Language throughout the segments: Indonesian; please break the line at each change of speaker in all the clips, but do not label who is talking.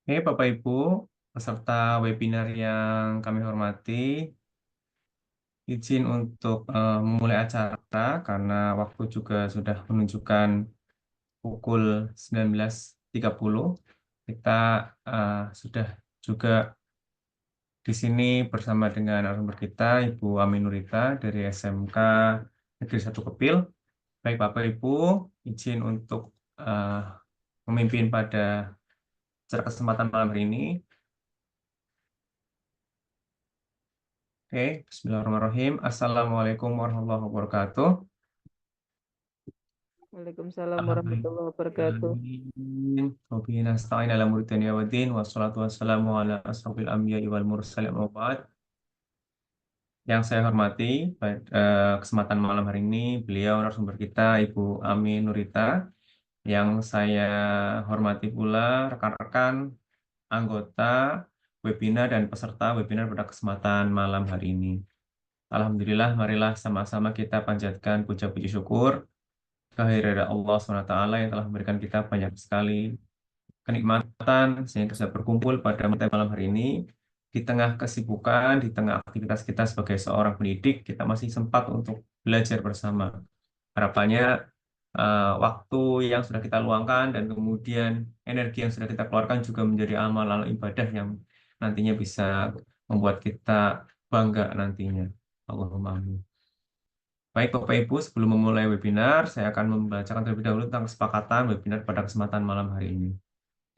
Oke, Bapak Ibu, peserta webinar yang kami hormati, izin untuk memulai acara karena waktu juga sudah menunjukkan pukul 19.30. Kita sudah juga di sini bersama dengan narasumber kita, Ibu Aminurita dari SMK Negeri 1 Kepil. Baik Bapak Ibu, izin untuk eh, memimpin pada acara kesempatan malam hari ini. Oke, Bismillahirrahmanirrahim. Assalamualaikum warahmatullahi wabarakatuh.
Waalaikumsalam
Amin.
warahmatullahi wabarakatuh.
Wabihi nasta'in ala umuri dunya waddin wassalatu wassalamu ala asrofil anbiya'i wal mursalin amma ba'd. Yang saya hormati pada kesempatan malam hari ini beliau narasumber kita Ibu Ami Nurita. Yang saya hormati pula rekan-rekan anggota webinar dan peserta webinar pada kesempatan malam hari ini. Alhamdulillah, marilah sama-sama kita panjatkan puja-puji syukur kehadirat Allah SWT yang telah memberikan kita banyak sekali kenikmatan sehingga bisa berkumpul pada malam hari ini. Di tengah kesibukan, di tengah aktivitas kita sebagai seorang pendidik, kita masih sempat untuk belajar bersama. Harapannya waktu yang sudah kita luangkan dan kemudian energi yang sudah kita keluarkan juga menjadi amal ibadah yang nantinya bisa membuat kita bangga nantinya. Allahumma amin. Baik Bapak Ibu, sebelum memulai webinar, saya akan membacakan terlebih dahulu tentang kesepakatan webinar pada kesempatan malam hari ini.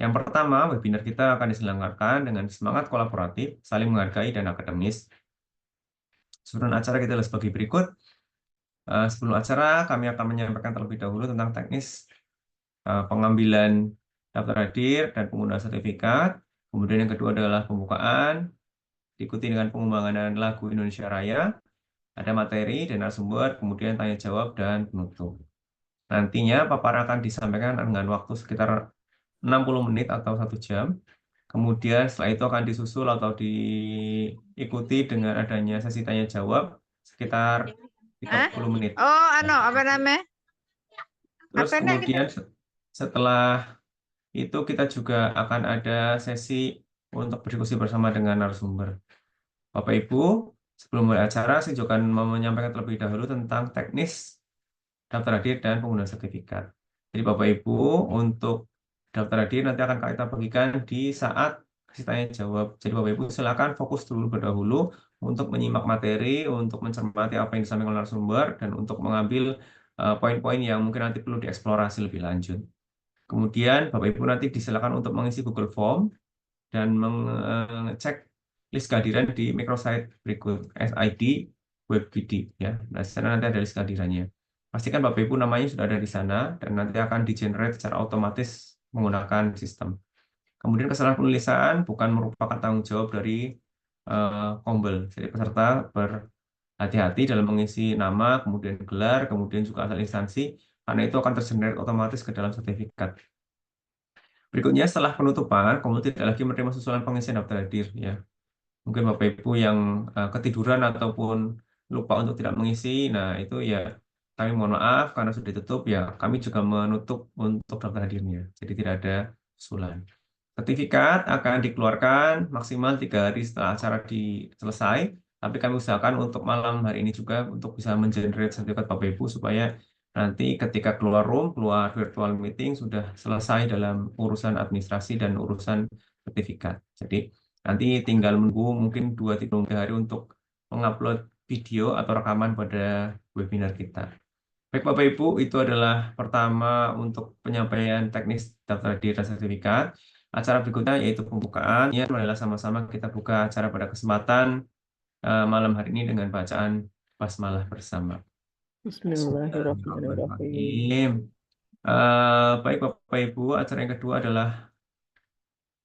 Yang pertama, webinar kita akan diselenggarakan dengan semangat kolaboratif, saling menghargai, dan akademis. Susunan acara kita adalah sebagai berikut. Sebelum acara, kami akan menyampaikan terlebih dahulu tentang teknis pengambilan daftar hadir dan penggunaan sertifikat. Kemudian yang kedua adalah pembukaan, diikuti dengan pengembangan lagu Indonesia Raya, ada materi dan narasumber, kemudian tanya jawab dan penutup. Nantinya paparan akan disampaikan dengan waktu sekitar 60 menit atau 1 jam. Kemudian setelah itu akan disusul atau diikuti dengan adanya sesi tanya jawab sekitar 30 menit.
Oh, apa namanya?
Terus
Apa
kemudian setelah itu kita juga akan ada sesi untuk berdiskusi bersama dengan narasumber. Bapak Ibu, sebelum mulai acara, saya juga akan menyampaikan terlebih dahulu tentang teknis daftar hadir dan penggunaan sertifikat. Jadi Bapak Ibu, untuk daftar hadir nanti akan kita bagikan di saat kasih tanya jawab. Jadi Bapak Ibu silakan fokus dulu berdahulu untuk menyimak materi, untuk mencermati apa yang disampaikan oleh narasumber, dan untuk mengambil poin-poin yang mungkin nanti perlu dieksplorasi lebih lanjut. Kemudian Bapak Ibu nanti disilakan untuk mengisi Google Form dan mengecek list kehadiran di microsite berikut SID WebGD ya. Nah, di sana nanti ada list kehadirannya. Pastikan Bapak Ibu namanya sudah ada di sana dan nanti akan di-generate secara otomatis menggunakan sistem. Kemudian kesalahan penulisan bukan merupakan tanggung jawab dari Kombel. Jadi peserta berhati-hati dalam mengisi nama, kemudian gelar, kemudian juga asal instansi, karena itu akan tergenerate otomatis ke dalam sertifikat. Berikutnya setelah penutupan, Kombel tidak lagi menerima susulan pengisian daftar hadir ya. Mungkin Bapak Ibu yang ketiduran ataupun lupa untuk tidak mengisi, nah itu ya kami mohon maaf karena sudah ditutup ya. Kami juga menutup untuk daftar hadirnya, jadi tidak ada susulan. Sertifikat akan dikeluarkan maksimal 3 hari setelah acara selesai, tapi kami usahakan untuk malam hari ini juga untuk bisa mengenerate sertifikat Bapak Ibu supaya nanti ketika keluar room, keluar virtual meeting sudah selesai dalam urusan administrasi dan urusan sertifikat. Jadi nanti tinggal menunggu mungkin 2-3 hari untuk mengupload video atau rekaman pada webinar kita. Baik Bapak Ibu, itu adalah pertama untuk penyampaian teknis daftar hadir dan sertifikat. Acara berikutnya yaitu pembukaan. Ya, marilah sama-sama kita buka acara pada kesempatan malam hari ini dengan bacaan basmalah bersama.
Bismillahirrahmanirrahim.
Baik Bapak Ibu, acara yang kedua adalah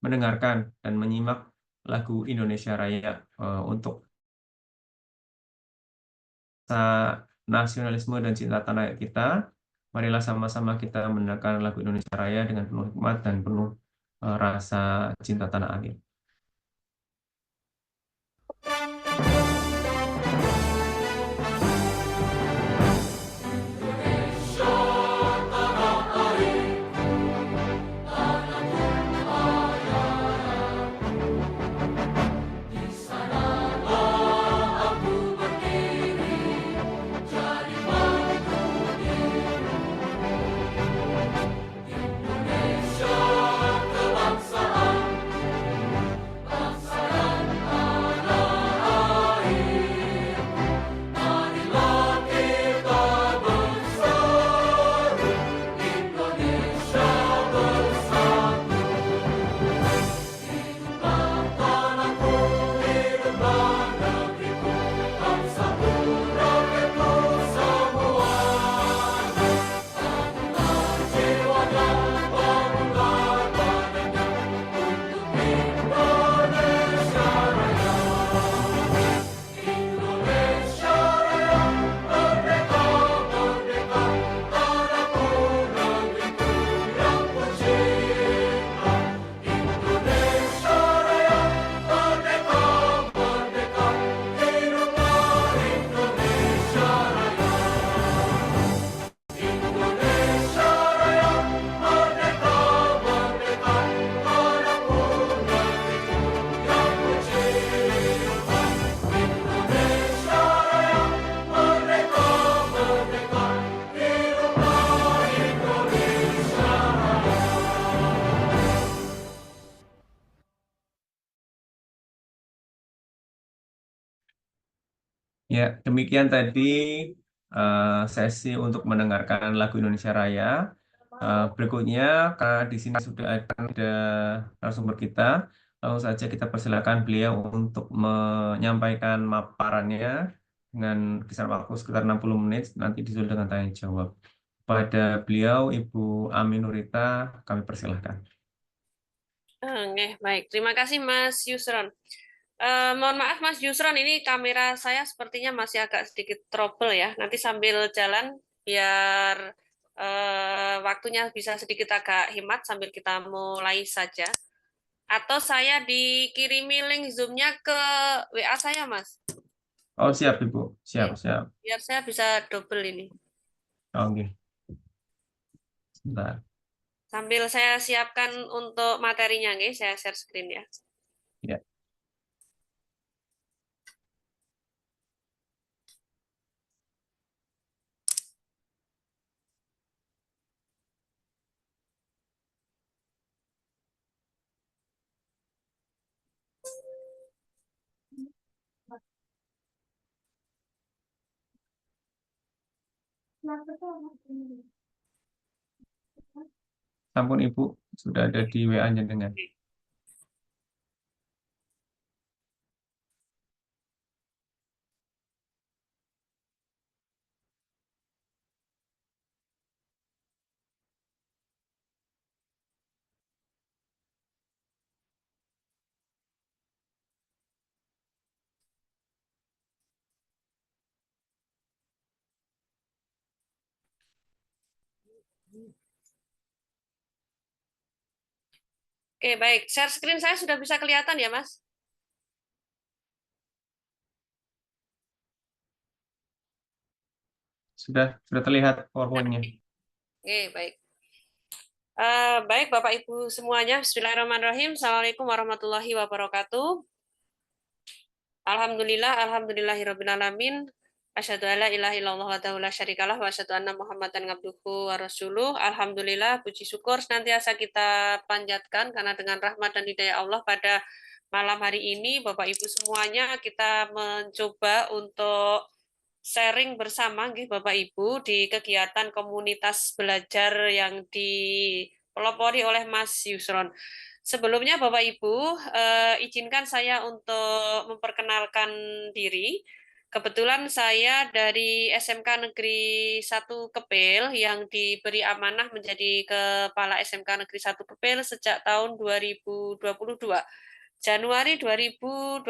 mendengarkan dan menyimak lagu Indonesia Raya untuk nasionalisme dan cinta tanah air kita. Marilah sama-sama kita mendengarkan lagu Indonesia Raya dengan penuh hikmat dan penuh rasa cinta tanah air. Ya, demikian tadi sesi untuk mendengarkan lagu Indonesia Raya. Berikutnya, karena di sini sudah ada narasumber kita, langsung saja kita persilakan beliau untuk menyampaikan maparannya dengan kisaran waktu sekitar 60 menit, nanti disusul dengan tanya jawab. Pada beliau, Ibu Ami Nurita, kami persilahkan.
Oke, baik. Terima kasih Mas Yusron. Mohon maaf Mas Yusron, ini kamera saya sepertinya masih agak sedikit trouble ya. Nanti sambil jalan biar waktunya bisa sedikit agak hemat sambil kita mulai saja. Atau saya dikirimi link Zoom-nya ke WA saya, Mas.
Oh, siap, Ibu. Siap,
Oke,
siap.
biar saya bisa double ini.
Oke, sebentar.
Sambil saya siapkan untuk materinya, nih, saya share screen ya.
Ya. Sampun Ibu, sudah ada di WA-nya dengan.
Oke, baik. Share screen saya sudah bisa kelihatan ya, Mas?
Sudah terlihat PowerPoint-nya.
Oke, baik. Baik, Bapak Ibu semuanya. Bismillahirrahmanirrahim. Assalamualaikum warahmatullahi wabarakatuh. Alhamdulillahirrabbilalamin. Asyhadu alla ilaha illallah wahdahu la syarikalah wa asyhadu anna Muhammadan abduhu wa rasuluh. Alhamdulillah, puji syukur senantiasa kita panjatkan karena dengan rahmat dan hidayah Allah pada malam hari ini, Bapak Ibu semuanya, kita mencoba untuk sharing bersama Bapak Ibu di kegiatan komunitas belajar yang dipelopori oleh Mas Yusron. Sebelumnya Bapak Ibu, izinkan saya untuk memperkenalkan diri. Kebetulan saya dari SMK Negeri 1 Kepel yang diberi amanah menjadi Kepala SMK Negeri 1 Kepel sejak tahun 2022. Januari 2022.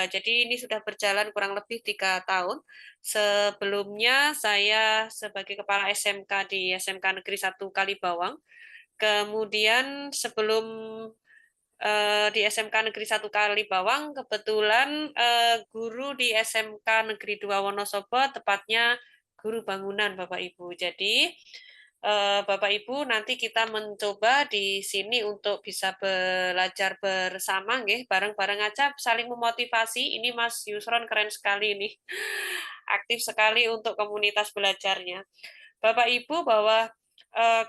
Jadi ini sudah berjalan kurang lebih 3 tahun. Sebelumnya saya sebagai Kepala SMK di SMK Negeri 1 Kalibawang. Kemudian sebelum di SMK Negeri 1 Kalibawang, kebetulan guru di SMK Negeri 2 Wonosobo, tepatnya guru bangunan Bapak Ibu. Jadi Bapak Ibu nanti kita mencoba di sini untuk bisa belajar bersama, nggih, bareng-bareng aja saling memotivasi. Ini Mas Yusron keren sekali nih, aktif sekali untuk komunitas belajarnya. Bapak Ibu bahwa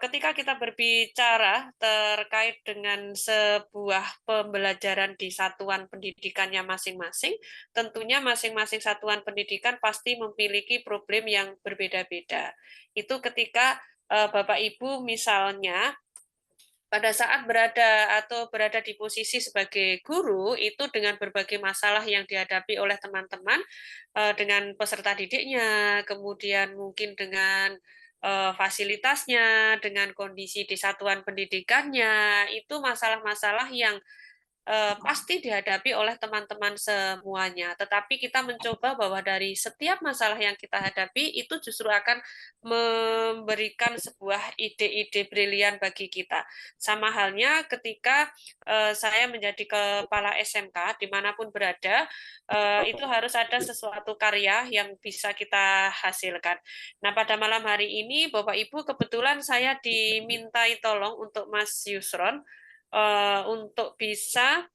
ketika kita berbicara terkait dengan sebuah pembelajaran di satuan pendidikannya masing-masing, tentunya masing-masing satuan pendidikan pasti memiliki problem yang berbeda-beda. Itu ketika Bapak Ibu misalnya pada saat berada di posisi sebagai guru itu dengan berbagai masalah yang dihadapi oleh teman-teman dengan peserta didiknya, kemudian mungkin dengan fasilitasnya, dengan kondisi di satuan pendidikannya, itu masalah-masalah yang pasti dihadapi oleh teman-teman semuanya. Tetapi kita mencoba bahwa dari setiap masalah yang kita hadapi itu justru akan memberikan sebuah ide-ide brilian bagi kita. Sama halnya ketika saya menjadi kepala SMK dimanapun berada, itu harus ada sesuatu karya yang bisa kita hasilkan. Nah, pada malam hari ini, Bapak Ibu, kebetulan saya dimintai tolong untuk Mas Yusron untuk bisa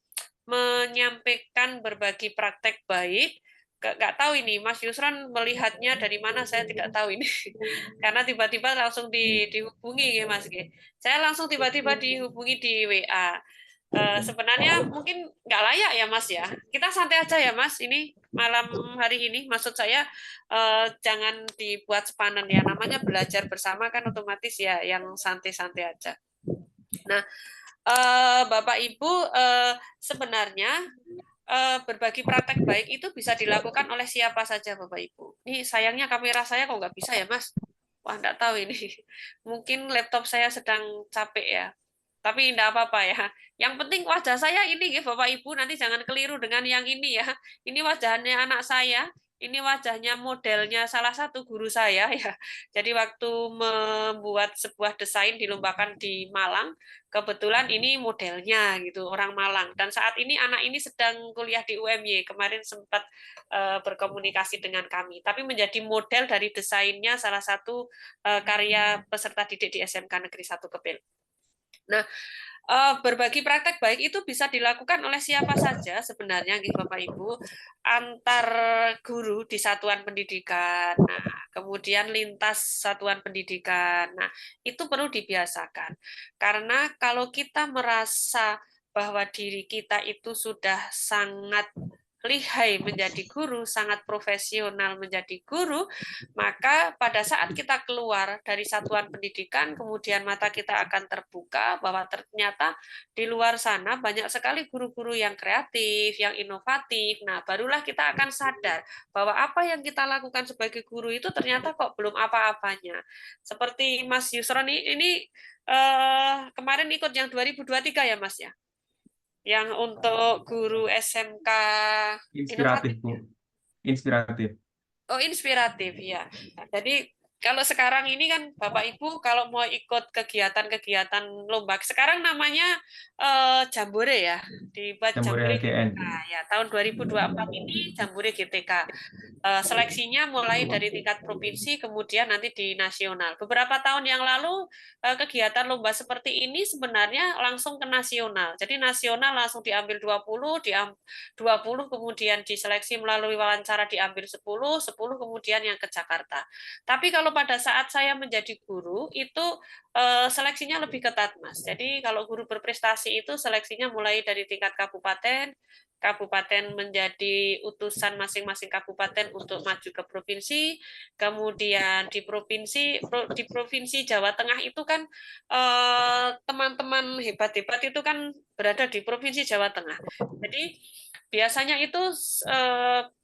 menyampaikan berbagi praktek baik. Nggak tahu ini Mas Yusron melihatnya dari mana, saya tidak tahu ini karena tiba-tiba langsung dihubungi ya Mas. Saya langsung tiba-tiba dihubungi di WA. Sebenarnya mungkin nggak layak ya Mas ya. Kita santai aja ya Mas. Ini malam hari ini maksud saya jangan dibuat sepanan ya. Namanya belajar bersama kan otomatis ya yang santai-santai aja. Nah, Bapak Ibu sebenarnya berbagi praktek baik itu bisa dilakukan oleh siapa saja Bapak Ibu. Ini sayangnya kamera saya kok nggak bisa ya Mas. Wah, nggak tahu ini. Mungkin laptop saya sedang capek ya. Tapi enggak apa-apa ya. Yang penting wajah saya ini ya Bapak Ibu, nanti jangan keliru dengan yang ini ya. Ini wajahnya anak saya, ini wajahnya modelnya salah satu guru saya ya. Jadi waktu membuat sebuah desain dilombakan di Malang, kebetulan ini modelnya gitu, orang Malang. Dan saat ini anak ini sedang kuliah di UMY, kemarin sempat berkomunikasi dengan kami. Tapi menjadi model dari desainnya salah satu karya peserta didik di SMK Negeri 1 Kepil. Nah, berbagi praktek baik itu bisa dilakukan oleh siapa saja sebenarnya, Bapak Ibu, antar guru di satuan pendidikan. Nah, kemudian lintas satuan pendidikan. Nah, itu perlu dibiasakan. Karena kalau kita merasa bahwa diri kita itu sudah sangat lihai menjadi guru, sangat profesional menjadi guru, maka pada saat kita keluar dari satuan pendidikan, kemudian mata kita akan terbuka bahwa ternyata di luar sana banyak sekali guru-guru yang kreatif, yang inovatif. Nah, barulah kita akan sadar bahwa apa yang kita lakukan sebagai guru itu ternyata kok belum apa-apanya. Seperti Mas Yusron ini kemarin ikut yang 2023 ya Mas ya? Yang untuk guru SMK
Inspiratif,
inovatif.
Bu. Inspiratif.
Oh, inspiratif ya. Jadi kalau sekarang ini kan Bapak Ibu kalau mau ikut kegiatan-kegiatan lomba, sekarang namanya Jambore ya, dibuat
Jambore
Jambore
GN.
GTK ya. Tahun 2024 ini Jambore GTK. Seleksinya mulai dari tingkat provinsi kemudian nanti di nasional. Beberapa tahun yang lalu kegiatan lomba seperti ini sebenarnya langsung ke nasional. Jadi nasional langsung diambil 20, 20 kemudian diseleksi melalui wawancara diambil 10, 10 kemudian yang ke Jakarta. Tapi kalau pada saat saya menjadi guru itu seleksinya lebih ketat, Mas. Jadi kalau guru berprestasi itu seleksinya mulai dari tingkat kabupaten, kabupaten menjadi utusan masing-masing kabupaten untuk maju ke provinsi, kemudian di provinsi Jawa Tengah itu kan teman-teman hebat-hebat itu kan berada di provinsi Jawa Tengah. Jadi biasanya itu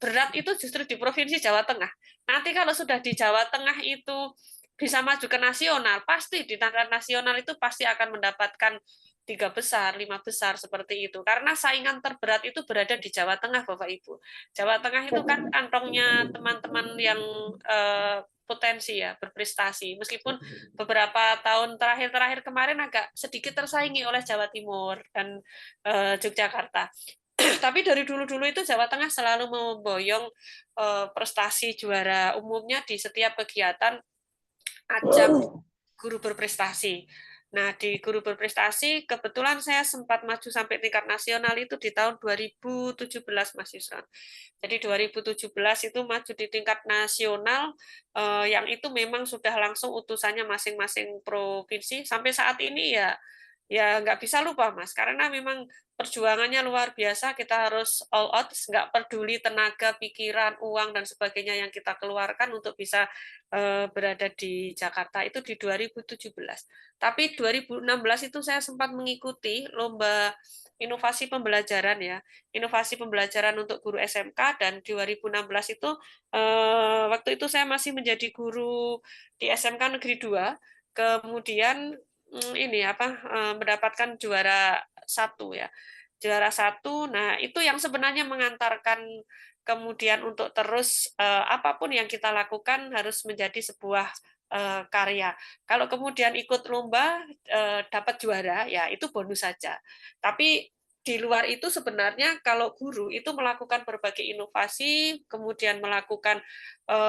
berat itu justru di provinsi Jawa Tengah. Nanti kalau sudah di Jawa Tengah itu bisa maju ke nasional, pasti di tingkat nasional itu pasti akan mendapatkan 3 besar, 5 besar seperti itu. Karena saingan terberat itu berada di Jawa Tengah, Bapak Ibu. Jawa Tengah itu kan kantongnya teman-teman yang potensi ya, berprestasi. Meskipun beberapa tahun terakhir kemarin agak sedikit tersaingi oleh Jawa Timur dan Yogyakarta. Tapi dari dulu-dulu itu Jawa Tengah selalu memboyong prestasi juara umumnya di setiap kegiatan ajang guru berprestasi. Nah, di guru berprestasi, kebetulan saya sempat maju sampai tingkat nasional itu di tahun 2017, Mas Yusran. Jadi 2017 itu maju di tingkat nasional, yang itu memang sudah langsung utusannya masing-masing provinsi. Sampai saat ini ya nggak bisa lupa, Mas, karena memang perjuangannya luar biasa. Kita harus all out, nggak peduli tenaga, pikiran, uang, dan sebagainya yang kita keluarkan untuk bisa berada di Jakarta itu di 2017. Tapi 2016 itu saya sempat mengikuti lomba inovasi pembelajaran ya, inovasi pembelajaran untuk guru SMK, dan 2016 itu waktu itu saya masih menjadi guru di SMK Negeri 2, kemudian ini apa mendapatkan juara 1 ya. Juara 1. Nah, itu yang sebenarnya mengantarkan kemudian untuk terus apapun yang kita lakukan harus menjadi sebuah karya. Kalau kemudian ikut lomba dapat juara, ya itu bonus saja. Tapi di luar itu sebenarnya kalau guru itu melakukan berbagai inovasi, kemudian melakukan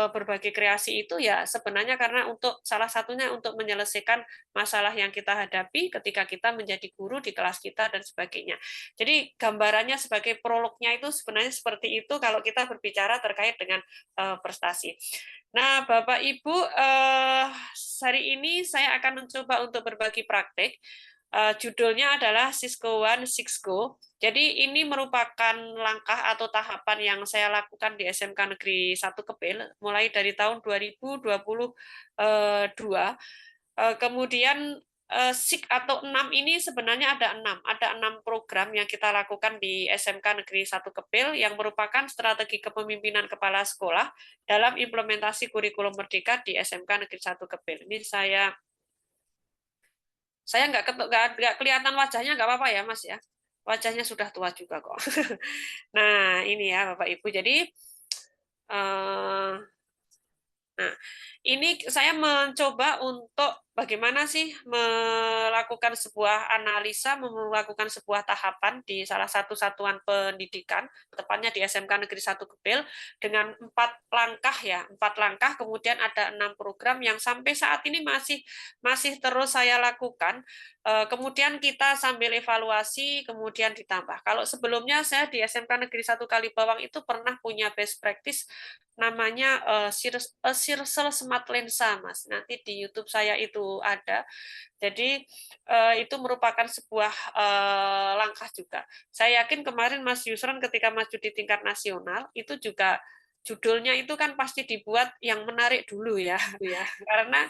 berbagai kreasi itu ya sebenarnya karena untuk salah satunya untuk menyelesaikan masalah yang kita hadapi ketika kita menjadi guru di kelas kita dan sebagainya. Jadi gambarannya sebagai prolognya itu sebenarnya seperti itu kalau kita berbicara terkait dengan prestasi. Nah, Bapak Ibu, hari ini saya akan mencoba untuk berbagi praktek. Judulnya adalah Cisco One Six Go. Jadi ini merupakan langkah atau tahapan yang saya lakukan di SMK Negeri 1 Kepil mulai dari tahun 2022. Kemudian SIK atau 6 ini sebenarnya ada 6 program yang kita lakukan di SMK Negeri 1 Kepil yang merupakan strategi kepemimpinan kepala sekolah dalam implementasi kurikulum merdeka di SMK Negeri 1 Kepil. Ini saya nggak kelihatan wajahnya, nggak apa-apa ya Mas ya. Wajahnya sudah tua juga kok. Nah ini ya Bapak Ibu. Jadi nah, ini saya mencoba untuk bagaimana sih melakukan sebuah analisa, melakukan sebuah tahapan di salah satu satuan pendidikan, tepatnya di SMK Negeri 1 Kepil, dengan 4 langkah ya, 4 langkah, kemudian ada 6 program yang sampai saat ini masih terus saya lakukan. Kemudian kita sambil evaluasi, kemudian ditambah. Kalau sebelumnya saya di SMK Negeri 1 Kalibawang itu pernah punya best practice namanya Circle Smart Lensa, Mas. Nanti di YouTube saya itu ada. Jadi itu merupakan sebuah langkah juga. Saya yakin kemarin Mas Yusron ketika maju di tingkat nasional itu juga judulnya itu kan pasti dibuat yang menarik dulu ya. Karena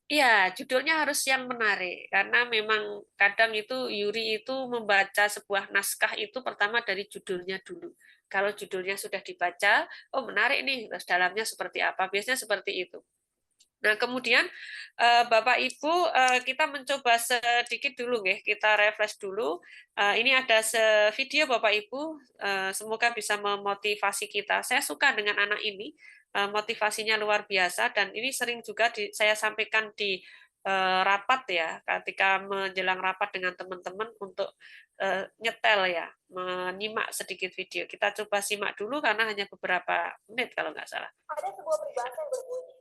iya, judulnya harus yang menarik karena memang kadang itu Yuri itu membaca sebuah naskah itu pertama dari judulnya dulu. Kalau judulnya sudah dibaca, oh menarik nih, terus dalamnya seperti apa? Biasanya seperti itu. Nah, kemudian Bapak Ibu kita mencoba sedikit dulu nggih, kita refresh dulu. Ini ada video Bapak Ibu, semoga bisa memotivasi kita. Saya suka dengan anak ini, motivasinya luar biasa dan ini sering juga saya sampaikan di rapat ya, ketika menjelang rapat dengan teman-teman untuk nyetel ya, menyimak sedikit video. Kita coba simak dulu karena hanya beberapa menit kalau nggak salah.
Ada sebuah peribahasa yang berbunyi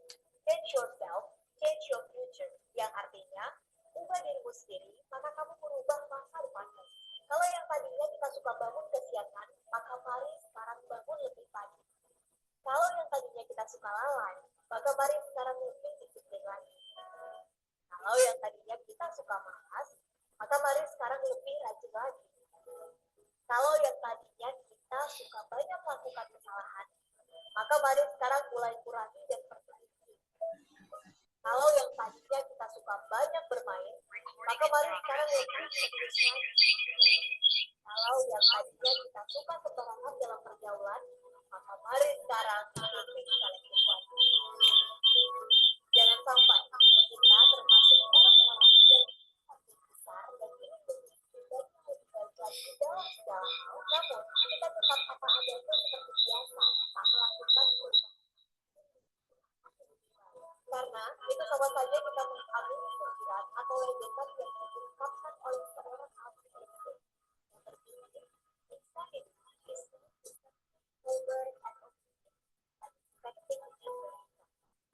change yourself, change your future, yang artinya ubah dirimu sendiri, maka kamu merubah masa depanmu. Kalau yang tadinya kita suka bangun kesiangan, maka mari sekarang bangun lebih pagi. Kalau yang tadinya kita suka lalai, maka mari sekarang lebih disiplin lagi. Kalau yang tadinya kita suka malas, maka mari sekarang lebih rajin lagi. Kalau yang tadinya kita suka banyak melakukan kesalahan, maka mari sekarang mulai kurangi dan perbaiki. Kalau yang tadinya kita suka banyak bermain, maka mari sekarang lebih serius lagi. Kalau yang tadinya kita suka sembarangan dalam pergaulan, maka mari sekarang lebih selektif lagi. Jangan sampai kita termasuk orang-orang yang besar dan ingin menjadi lebih baik lagi dalam segala hal, namun kita tetap apa adanya seperti biasa, tak melakukan perubahan. Karena itu sama saja kita mengambil pikiran atau ledekan yang diungkapkan oleh seorang ahli itu. Yang terpilih, insight is over and expecting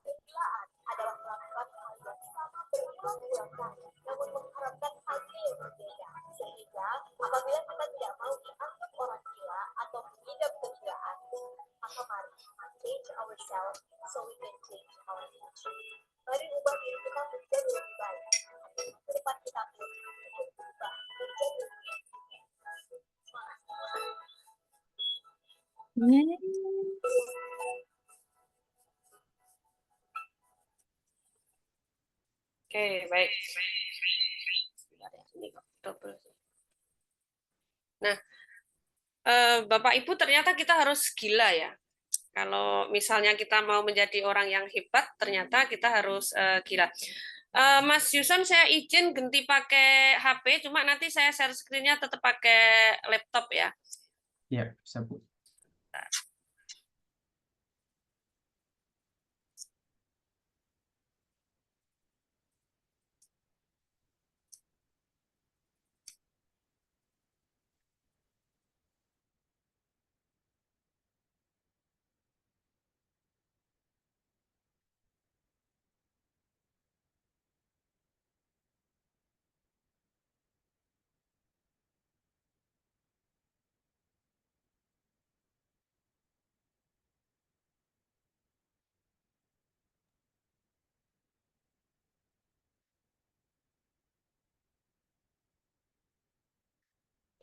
kegilaan adalah melakukan hal yang sama berulang-ulang kali, namun mengharapkan hasil yang berbeda. Sehingga apabila kita tidak mau dianggap orang gila atau mengidap kegilaan, maka mari change ourselves so we can change our future. Mari ubah diri kita menjadi lebih baik. Ke depan kita pun untuk berubah menjadi lebih baik.
Oke, baik. Nah, Bapak Ibu ternyata kita harus gila ya. Kalau misalnya kita mau menjadi orang yang hebat, ternyata kita harus gila. Mas Yuson, saya izin ganti pakai HP, cuma nanti saya share screen-nya tetap pakai laptop ya.
Ya, bisa Bu.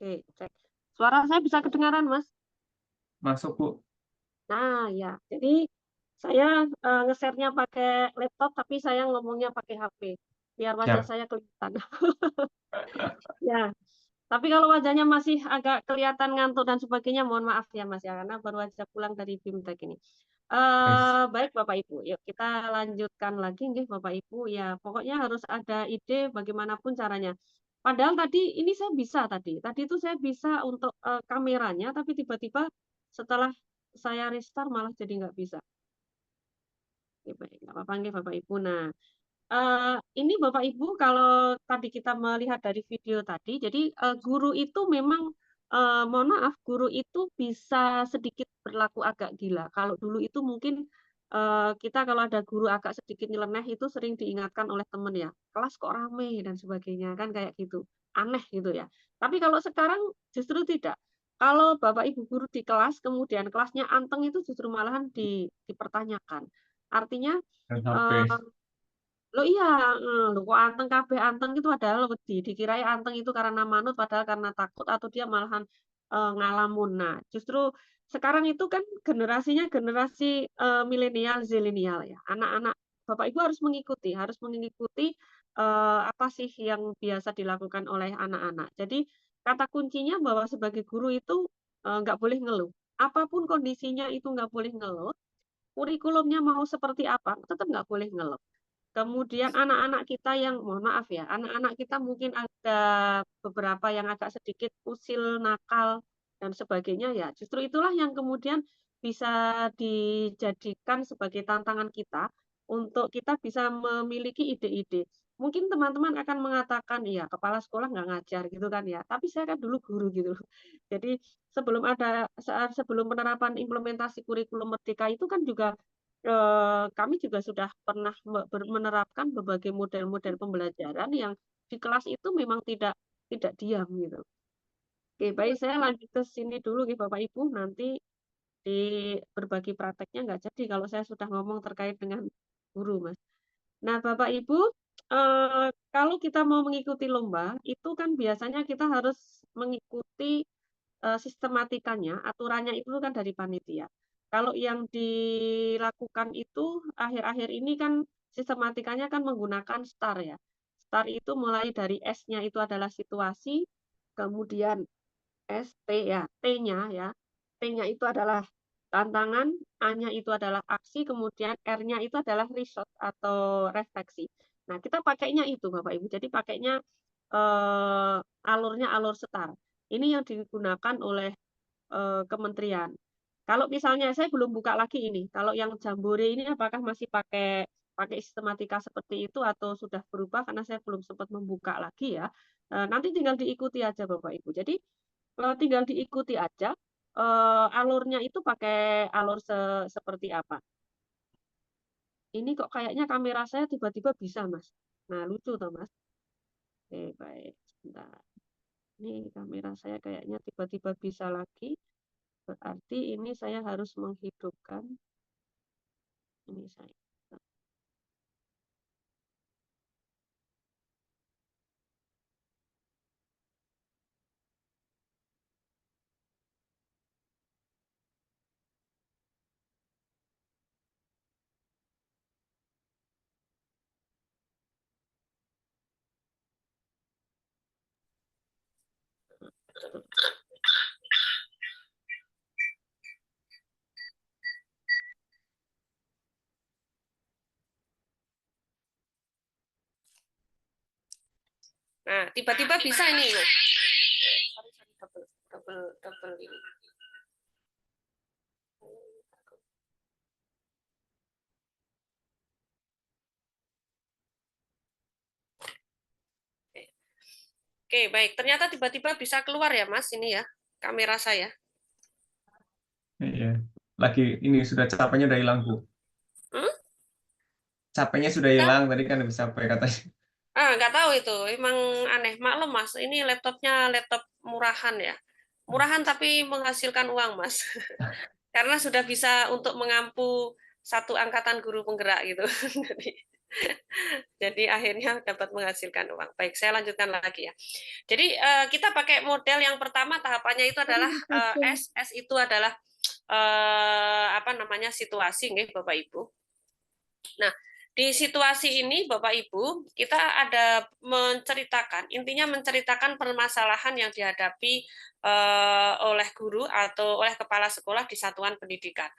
Oke, cek. Suara saya bisa kedengaran, Mas?
Masuk, Bu.
Nah, ya. Jadi saya nge-share-nya pakai laptop, tapi saya ngomongnya pakai HP. Biar wajah
Siap.
saya kelihatan. Ya, tapi kalau wajahnya masih agak kelihatan ngantuk dan sebagainya, mohon maaf ya, Mas ya, karena baru aja pulang dari BIMTEK ini.
Wes.
Baik Bapak Ibu, yuk kita lanjutkan lagi nih Bapak Ibu. Ya, pokoknya harus ada ide bagaimanapun caranya. Padahal tadi ini saya bisa tadi itu saya bisa untuk kameranya, tapi tiba-tiba setelah saya restart malah jadi nggak bisa. Oke, baik, nggak apa-apa nggih, Bapak Ibu. Nah, ini Bapak Ibu kalau tadi kita melihat dari video tadi, jadi guru itu memang mohon maaf, guru itu bisa sedikit berlaku agak gila. Kalau dulu itu mungkin kita kalau ada guru agak sedikit nyeleneh itu sering diingatkan oleh teman ya, kelas kok rame dan sebagainya kan kayak gitu, aneh gitu ya. Tapi kalau sekarang justru tidak. Kalau Bapak Ibu guru di kelas kemudian kelasnya anteng itu justru malahan dipertanyakan. Artinya
Dan HP.
eh, Loh iya, lho kok anteng kabeh anteng itu padahal wedi, dikirain anteng itu karena manut padahal karena takut atau dia malahan ngalamun. Nah, justru sekarang itu kan generasinya generasi milenial, zilenial ya. Anak-anak Bapak Ibu harus mengikuti apa sih yang biasa dilakukan oleh anak-anak. Jadi kata kuncinya bahwa sebagai guru itu nggak boleh ngeluh. Apapun kondisinya itu nggak boleh ngeluh. Kurikulumnya mau seperti apa, tetap nggak boleh ngeluh. Kemudian anak-anak kita yang mohon maaf ya, anak-anak kita mungkin ada beberapa yang agak sedikit usil, nakal, dan sebagainya ya. Justru itulah yang kemudian bisa dijadikan sebagai tantangan kita untuk kita bisa memiliki ide-ide. Mungkin teman-teman akan mengatakan, iya kepala sekolah nggak ngajar gitu kan ya. Tapi saya kan dulu guru gitu loh. Jadi sebelum penerapan implementasi kurikulum Merdeka itu kan juga kami juga sudah pernah menerapkan berbagai model-model pembelajaran yang di kelas itu memang tidak diam gitu. Oke, baik saya lanjut ke sini dulu nih Bapak Ibu, nanti di berbagi prakteknya nggak jadi kalau saya sudah ngomong terkait dengan guru, Mas. Nah, Bapak Ibu, kalau kita mau mengikuti lomba, itu kan biasanya kita harus mengikuti sistematikanya, aturannya itu kan dari panitia. Kalau yang dilakukan itu akhir-akhir ini kan sistematikanya kan menggunakan STAR ya. STAR itu mulai dari S-nya itu adalah situasi, kemudian ST ya, T-nya ya. T-nya itu adalah tantangan, A-nya itu adalah aksi, kemudian R-nya itu adalah result atau refleksi. Nah, kita pakainya itu Bapak Ibu. Jadi pakainya alurnya alur STAR. Ini yang digunakan oleh kementerian. Kalau misalnya saya belum buka lagi ini, kalau yang Jambore ini apakah masih pakai pakai sistematika seperti itu atau sudah berubah karena saya belum sempat membuka lagi ya. Nanti tinggal diikuti aja Bapak Ibu. Jadi tinggal diikuti aja alurnya itu pakai alur seperti apa. Ini kok kayaknya kamera saya tiba-tiba bisa, Mas. Nah, lucu toh, Mas. Oke, baik. Sebentar. Ini kamera saya kayaknya tiba-tiba bisa lagi. Berarti ini saya harus menghidupkan. Ini saya.
Nah, tiba-tiba bisa ini. Sorry, double ini. Oke, baik. Ternyata tiba-tiba bisa keluar ya, Mas, ini ya, kamera saya.
Iya. Lagi ini sudah capeknya udah hilang, Bu.
Hmm?
Capeknya sudah hilang tadi kan habis capek katanya.
Nggak tahu itu. Emang aneh. Maklum, Mas. Ini laptopnya laptop murahan ya. Murahan tapi menghasilkan uang, Mas. Karena sudah bisa untuk mengampu satu angkatan guru penggerak gitu. Jadi, Jadi akhirnya dapat menghasilkan uang. Baik, saya lanjutkan lagi ya. Jadi kita pakai model yang pertama tahapannya itu adalah S. S itu adalah apa namanya situasi, nggih, Bapak Ibu. Nah, di situasi ini Bapak Ibu, kita ada menceritakan, intinya menceritakan permasalahan yang dihadapi oleh guru atau oleh kepala sekolah di satuan pendidikan.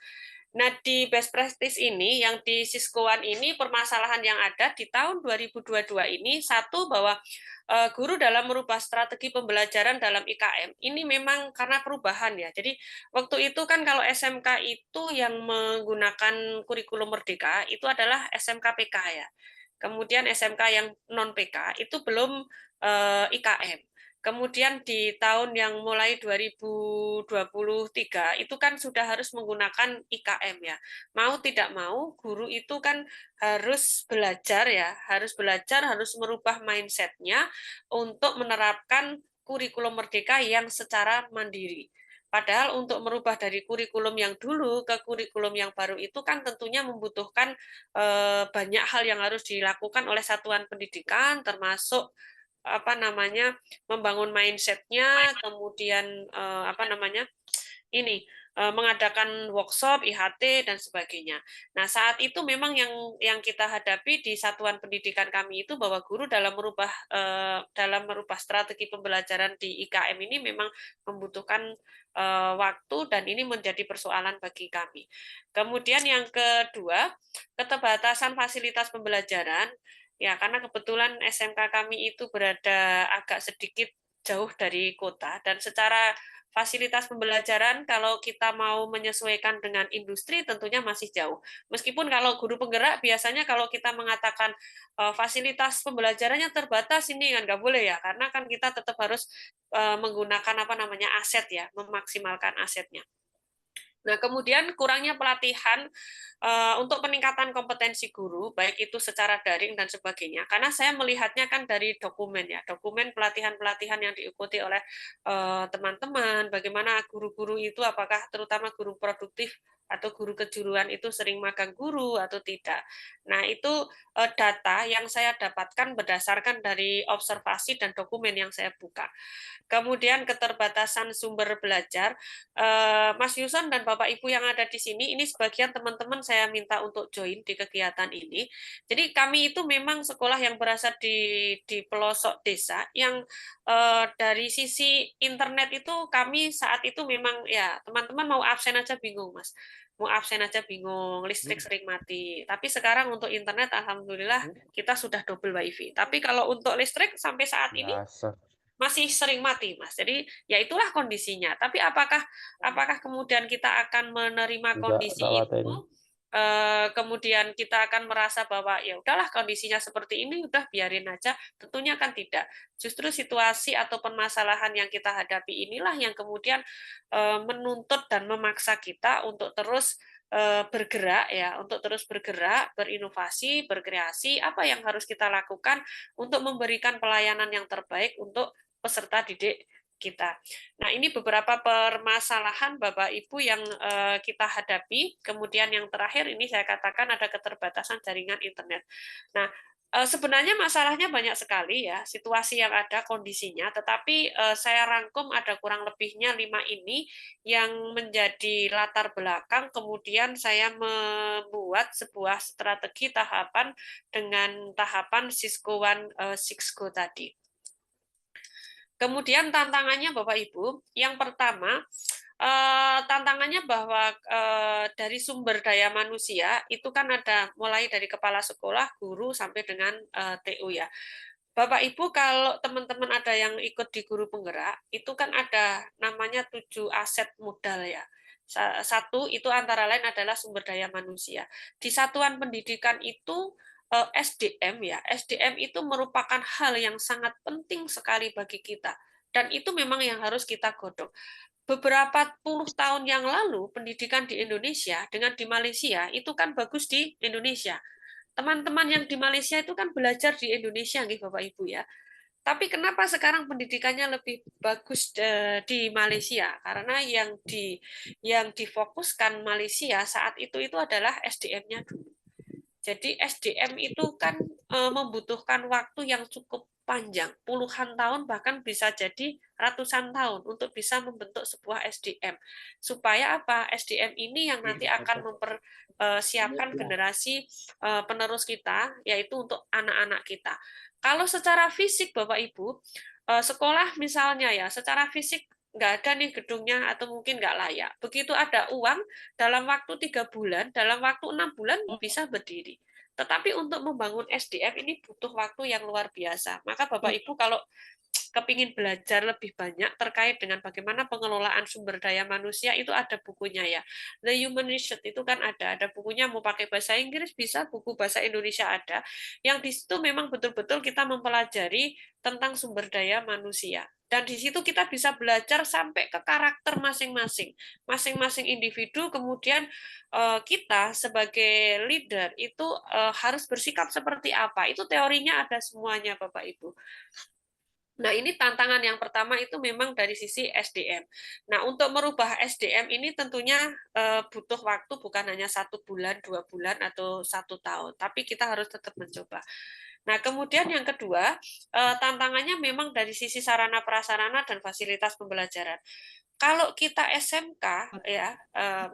Nah, di best practice ini, yang di Siskoan ini, permasalahan yang ada di tahun 2022 ini, satu, bahwa guru dalam merubah strategi pembelajaran dalam IKM, ini memang karena perubahan ya. Jadi, waktu itu kan kalau SMK itu yang menggunakan kurikulum merdeka, itu adalah SMK PK ya. Kemudian SMK yang non-PK, itu belum IKM. Kemudian di tahun yang mulai 2023 itu kan sudah harus menggunakan IKM ya. Mau tidak mau guru itu kan harus belajar ya, harus merubah mindset-nya untuk menerapkan kurikulum merdeka yang secara mandiri. Padahal untuk merubah dari kurikulum yang dulu ke kurikulum yang baru itu kan tentunya membutuhkan banyak hal yang harus dilakukan oleh satuan pendidikan, termasuk apa namanya membangun mindset-nya, kemudian apa namanya ini mengadakan workshop, IHT dan sebagainya. Nah, saat itu memang yang kita hadapi di satuan pendidikan kami itu bahwa guru dalam merubah strategi pembelajaran di IKM ini memang membutuhkan waktu dan ini menjadi persoalan bagi kami. Kemudian yang kedua, keterbatasan fasilitas pembelajaran. Ya, karena kebetulan SMK kami itu berada agak sedikit jauh dari kota dan secara fasilitas pembelajaran kalau kita mau menyesuaikan dengan industri tentunya masih jauh. Meskipun kalau guru penggerak biasanya kalau kita mengatakan fasilitas pembelajarannya terbatas ini kan nggak boleh ya, karena kan kita tetap harus menggunakan apa namanya aset ya, memaksimalkan asetnya. Nah, kemudian kurangnya pelatihan untuk peningkatan kompetensi guru, baik itu secara daring dan sebagainya. Karena saya melihatnya kan dari dokumen ya, dokumen pelatihan-pelatihan yang diikuti oleh teman-teman, bagaimana guru-guru itu apakah terutama guru produktif atau guru kejuruan itu sering magang guru atau tidak. Nah, itu data yang saya dapatkan berdasarkan dari observasi dan dokumen yang saya buka. Kemudian keterbatasan sumber belajar, Mas Yuson dan Bapak Ibu yang ada di sini, ini sebagian teman-teman saya minta untuk join di kegiatan ini. Jadi kami itu memang sekolah yang berasal di pelosok desa, yang dari sisi internet itu kami saat itu memang ya teman-teman mau absen aja bingung, Mas. Mau absen aja bingung, listrik sering mati. Tapi sekarang untuk internet, alhamdulillah kita sudah double wifi. Tapi kalau untuk listrik sampai saat ini masih sering mati, Mas. Jadi ya itulah kondisinya. Tapi apakah kemudian kita akan menerima kondisi itu? Kemudian kita akan merasa bahwa ya udahlah kondisinya seperti ini, udah biarin aja. Tentunya kan tidak. Justru situasi atau permasalahan yang kita hadapi inilah yang kemudian menuntut dan memaksa kita untuk terus bergerak ya, untuk terus bergerak, berinovasi, berkreasi, apa yang harus kita lakukan untuk memberikan pelayanan yang terbaik untuk peserta didik kita. Nah, ini beberapa permasalahan Bapak Ibu yang kita hadapi. Kemudian yang terakhir ini saya katakan ada keterbatasan jaringan internet. Nah, sebenarnya masalahnya banyak sekali ya, situasi yang ada, kondisinya, tetapi saya rangkum ada kurang lebihnya 5 ini yang menjadi latar belakang, kemudian saya membuat sebuah strategi tahapan dengan tahapan Cisco One, Sixgo tadi. Kemudian tantangannya Bapak Ibu, yang pertama tantangannya bahwa dari sumber daya manusia itu kan ada mulai dari kepala sekolah, guru sampai dengan TU ya. Bapak Ibu kalau teman-teman ada yang ikut di guru penggerak itu kan ada namanya 7 aset modal ya. Satu itu antara lain adalah sumber daya manusia. Di satuan pendidikan itu SDM ya, SDM itu merupakan hal yang sangat penting sekali bagi kita dan itu memang yang harus kita godok. Beberapa puluh tahun yang lalu pendidikan di Indonesia dengan di Malaysia itu kan bagus di Indonesia. Teman-teman yang di Malaysia itu kan belajar di Indonesia nih Bapak Ibu ya. Tapi kenapa sekarang pendidikannya lebih bagus di Malaysia? Karena yang difokuskan Malaysia saat itu adalah SDM-nya dulu. Jadi SDM itu kan membutuhkan waktu yang cukup panjang, puluhan tahun bahkan bisa jadi ratusan tahun untuk bisa membentuk sebuah SDM. Supaya apa? SDM ini yang nanti akan mempersiapkan generasi penerus kita, yaitu untuk anak-anak kita. Kalau secara fisik Bapak Ibu, sekolah misalnya ya, secara fisik nggak ada nih gedungnya atau mungkin nggak layak. Begitu ada uang, dalam waktu 3 bulan, dalam waktu 6 bulan bisa berdiri. Tetapi untuk membangun SDM ini butuh waktu yang luar biasa. Maka Bapak Ibu kalau kepingin belajar lebih banyak terkait dengan bagaimana pengelolaan sumber daya manusia, itu ada bukunya ya. The Human Research itu kan ada bukunya, mau pakai bahasa Inggris bisa, buku bahasa Indonesia ada. Yang di situ memang betul-betul kita mempelajari tentang sumber daya manusia. Dan di situ kita bisa belajar sampai ke karakter masing-masing, masing-masing individu. Kemudian kita sebagai leader itu harus bersikap seperti apa. Itu teorinya ada semuanya, Bapak Ibu. Nah, ini tantangan yang pertama itu memang dari sisi SDM. Nah, untuk merubah SDM ini tentunya butuh waktu, bukan hanya 1 bulan, 2 bulan, atau 1 tahun, tapi kita harus tetap mencoba. Nah, kemudian yang kedua, tantangannya memang dari sisi sarana prasarana dan fasilitas pembelajaran. Kalau kita SMK ya,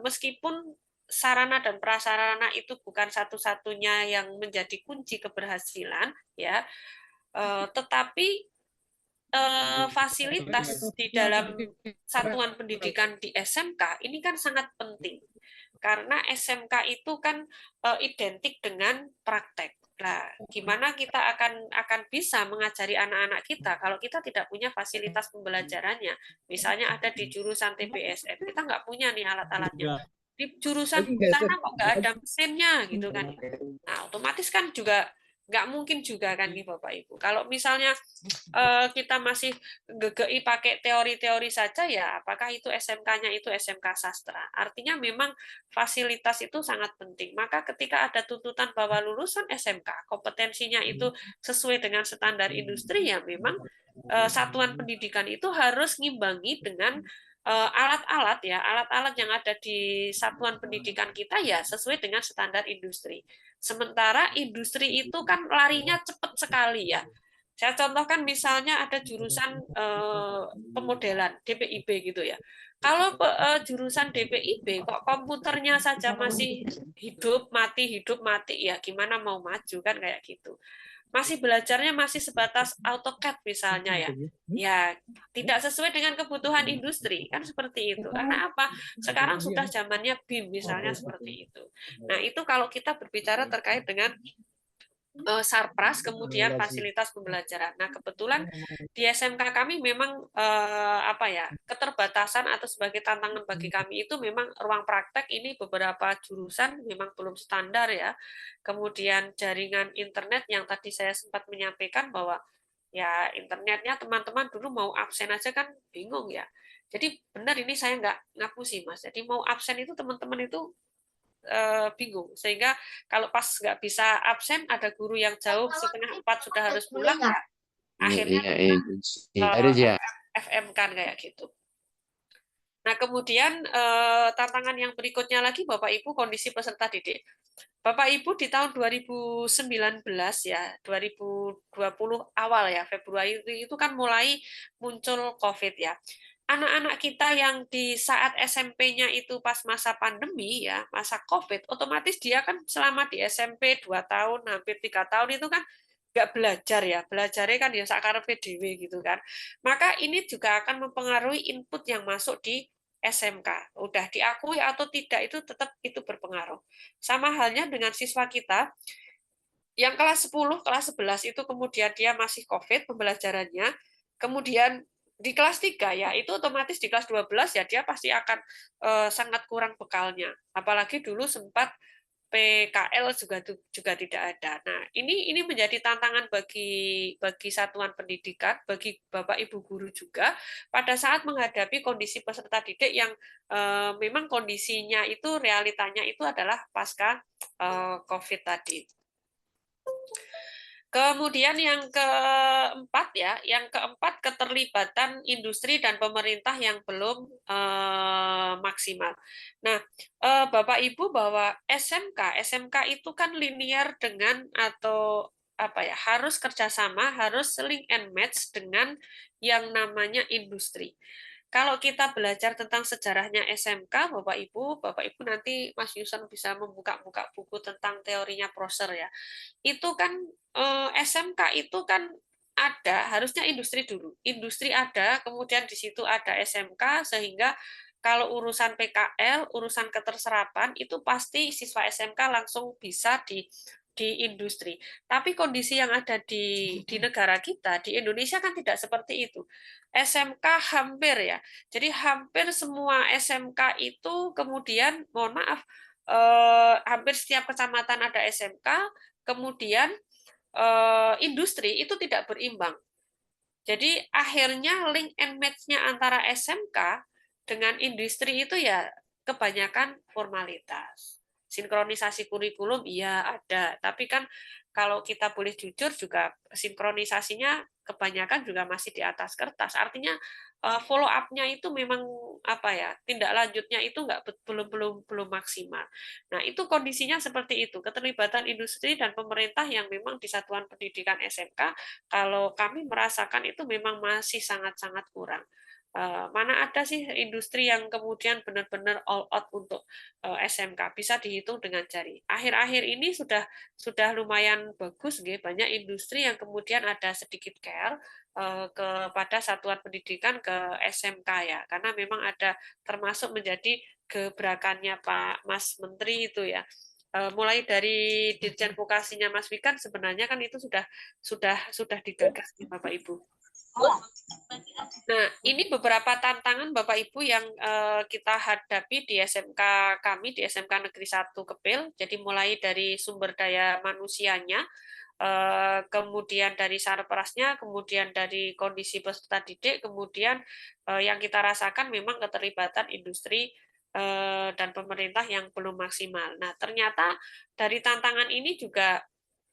meskipun sarana dan prasarana itu bukan satu-satunya yang menjadi kunci keberhasilan ya, tetapi fasilitas di dalam satuan pendidikan di SMK ini kan sangat penting, karena SMK itu kan identik dengan praktek. Nah, gimana kita akan bisa mengajari anak-anak kita kalau kita tidak punya fasilitas pembelajarannya? Misalnya ada di jurusan TBSM, kita nggak punya nih alat-alatnya. Di jurusan sana kok nggak ada mesinnya gitu kan? Nah, otomatis kan juga nggak mungkin juga kan nih Bapak Ibu. Kalau misalnya kita masih gegei pakai teori-teori saja, ya apakah itu SMK-nya itu SMK sastra? Artinya memang fasilitas itu sangat penting. Maka ketika ada tuntutan bahwa lulusan SMK kompetensinya itu sesuai dengan standar industri, ya memang satuan pendidikan itu harus ngimbangi dengan alat-alat ya, alat-alat yang ada di satuan pendidikan kita ya sesuai dengan standar industri. Sementara industri itu kan larinya cepat sekali ya. Saya contohkan misalnya ada jurusan pemodelan DPIB gitu ya. Kalau jurusan DPIB kok komputernya saja masih hidup mati ya gimana mau maju kan kayak gitu. Masih belajarnya masih sebatas AutoCAD misalnya ya. Ya, tidak sesuai dengan kebutuhan industri kan seperti itu. Karena apa? Sekarang sudah zamannya BIM misalnya seperti itu. Nah, itu kalau kita berbicara terkait dengan Sarpras, kemudian fasilitas pembelajaran. Nah, kebetulan di SMK kami memang apa ya, keterbatasan atau sebagai tantangan bagi kami itu memang ruang praktek ini beberapa jurusan memang belum standar ya. Kemudian jaringan internet yang tadi saya sempat menyampaikan bahwa ya internetnya teman-teman dulu mau absen aja kan bingung ya. Jadi benar ini saya nggak ngapusi Mas. Jadi mau absen itu teman-teman itu bingung, sehingga kalau pas nggak bisa absen, ada guru yang jauh setengah 4 sudah harus pulang ya, akhirnya
Harus ya.
FM kan kayak gitu. Nah, kemudian tantangan yang berikutnya lagi Bapak Ibu, kondisi peserta didik. Bapak Ibu di tahun 2019 ya, 2020 awal ya, Februari itu kan mulai muncul COVID ya. Anak-anak kita yang di saat SMP-nya itu pas masa pandemi ya, masa COVID, otomatis dia kan selama di SMP 2 tahun, hampir 3 tahun itu kan nggak belajar ya, belajarnya kan ya sakarepe dhewe gitu kan. Maka ini juga akan mempengaruhi input yang masuk di SMK. Udah diakui atau tidak itu tetap itu berpengaruh. Sama halnya dengan siswa kita yang kelas 10, kelas 11 itu kemudian dia masih COVID pembelajarannya, kemudian di kelas 3 ya itu otomatis di kelas 12 ya dia pasti akan sangat kurang bekalnya. Apalagi dulu sempat PKL juga tidak ada. Nah, ini menjadi tantangan bagi satuan pendidikan, bagi Bapak Ibu guru juga pada saat menghadapi kondisi peserta didik yang memang kondisinya itu realitanya itu adalah pasca COVID tadi. Kemudian yang keempat ya, yang keempat keterlibatan industri dan pemerintah yang belum maksimal. Nah, Bapak Ibu bahwa SMK itu kan linear dengan atau apa ya, harus kerjasama, harus link and match dengan yang namanya industri. Kalau kita belajar tentang sejarahnya SMK, Bapak Ibu nanti Mas Yuson bisa membuka-buka buku tentang teorinya Prosser ya. Itu kan SMK itu kan ada, harusnya industri dulu. Industri ada, kemudian di situ ada SMK, sehingga kalau urusan PKL, urusan keterserapan, itu pasti siswa SMK langsung bisa di industri. Tapi kondisi yang ada di negara kita, di Indonesia kan tidak seperti itu. SMK hampir ya. Jadi hampir semua SMK itu kemudian, mohon maaf, hampir setiap kecamatan ada SMK, kemudian industri itu tidak berimbang. Jadi akhirnya link and match-nya antara SMK dengan industri itu ya kebanyakan formalitas. Sinkronisasi kurikulum iya ada, tapi kan kalau kita boleh jujur juga sinkronisasinya kebanyakan juga masih di atas kertas. Artinya follow up-nya itu memang apa ya, tindak lanjutnya itu belum maksimal. Nah, itu kondisinya seperti itu, keterlibatan industri dan pemerintah yang memang di satuan pendidikan SMK kalau kami merasakan itu memang masih sangat-sangat kurang. Mana ada sih industri yang kemudian benar-benar all out untuk SMK, bisa dihitung dengan jari. Akhir-akhir ini sudah lumayan bagus, banyak industri yang kemudian ada sedikit care kepada satuan pendidikan ke SMK ya, karena memang ada termasuk menjadi gebrakannya Pak Mas Menteri itu ya. Mulai dari Dirjen Vokasinya Mas Wikan sebenarnya kan itu sudah digagas nih Bapak Ibu. Nah, ini beberapa tantangan Bapak Ibu yang kita hadapi di SMK kami, di SMK Negeri 1 Kepil. Jadi mulai dari sumber daya manusianya, kemudian dari sarperasnya, kemudian dari kondisi peserta didik, kemudian yang kita rasakan memang keterlibatan industri dan pemerintah yang belum maksimal. Nah, ternyata dari tantangan ini juga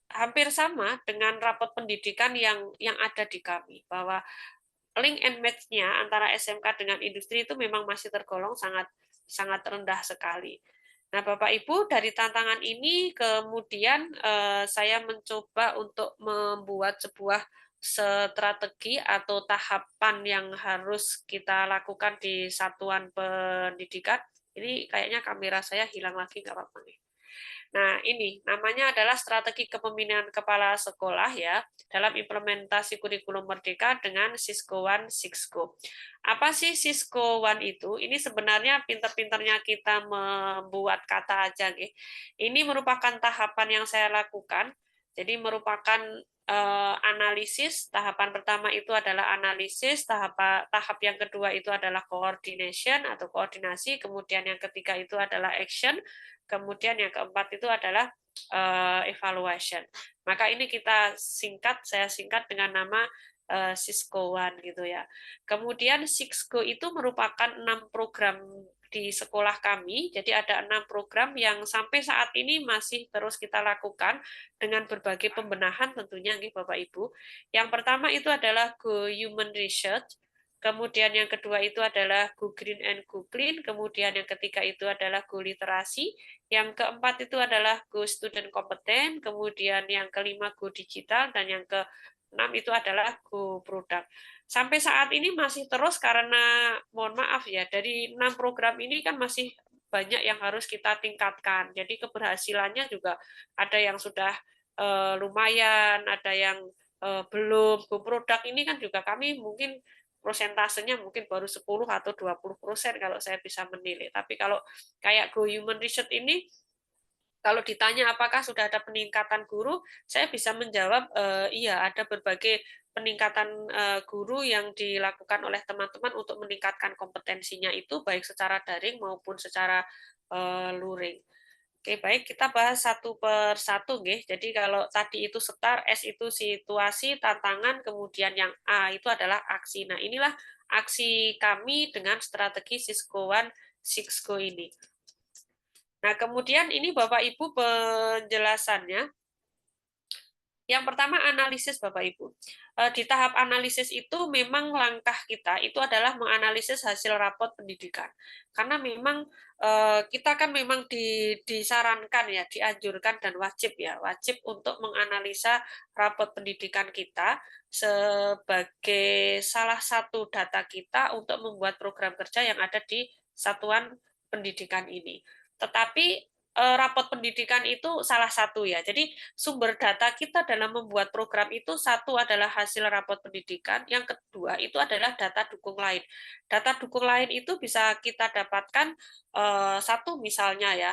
hampir sama dengan rapot pendidikan yang ada di kami, bahwa link and match-nya antara SMK dengan industri itu memang masih tergolong sangat sangat rendah sekali. Nah, Bapak Ibu, dari tantangan ini kemudian saya mencoba untuk membuat sebuah strategi atau tahapan yang harus kita lakukan di satuan pendidikan. Ini kayaknya kamera saya hilang lagi, nggak apa-apa nih. Nah, ini namanya adalah strategi kepemimpinan kepala sekolah ya dalam implementasi kurikulum merdeka dengan Cisco One Sixco. Apa sih Cisco One itu? Ini sebenarnya pinter-pinternya kita membuat kata aja, nggih. Ini merupakan tahapan yang saya lakukan. Jadi merupakan analisis. Tahapan pertama itu adalah analisis, tahap yang kedua itu adalah coordination atau koordinasi, kemudian yang ketiga itu adalah action, kemudian yang keempat itu adalah evaluation. Maka ini saya singkat dengan nama Cisco One gitu ya. Kemudian Sixco itu merupakan 6 program di sekolah kami. Jadi ada 6 program yang sampai saat ini masih terus kita lakukan dengan berbagai pembenahan tentunya nih Bapak Ibu. Yang pertama itu adalah Go Human Research. Kemudian yang kedua itu adalah Go Green and Go Clean. Kemudian yang ketiga itu adalah Go Literasi. Yang keempat itu adalah Go Student Competent. Kemudian yang kelima Go Digital. Dan yang keenam itu adalah Go Product. Sampai saat ini masih terus karena mohon maaf ya, dari 6 program ini kan masih banyak yang harus kita tingkatkan. Jadi keberhasilannya juga ada yang sudah lumayan, ada yang belum. Go Product ini kan juga kami mungkin prosentasenya mungkin baru 10 atau 20% kalau saya bisa menilai. Tapi kalau kayak Go Human Research ini, kalau ditanya apakah sudah ada peningkatan guru, saya bisa menjawab iya, ada berbagai peningkatan guru yang dilakukan oleh teman-teman untuk meningkatkan kompetensinya itu baik secara daring maupun secara luring. Oke, baik, kita bahas satu per satu, nggih. Jadi kalau tadi itu STAR, S itu situasi, tantangan, kemudian yang A itu adalah aksi. Nah, inilah aksi kami dengan strategi Cisco One Sixco ini. Nah, kemudian ini Bapak Ibu penjelasannya. Yang pertama analisis Bapak Ibu. Di tahap analisis itu memang langkah kita itu adalah menganalisis hasil rapot pendidikan. Karena memang kita kan memang disarankan ya, dianjurkan dan wajib untuk menganalisa rapot pendidikan kita sebagai salah satu data kita untuk membuat program kerja yang ada di satuan pendidikan ini. Tetapi rapot pendidikan itu salah satu ya. Jadi sumber data kita dalam membuat program itu satu adalah hasil rapot pendidikan, yang kedua itu adalah data dukung lain. Data dukung lain itu bisa kita dapatkan satu misalnya ya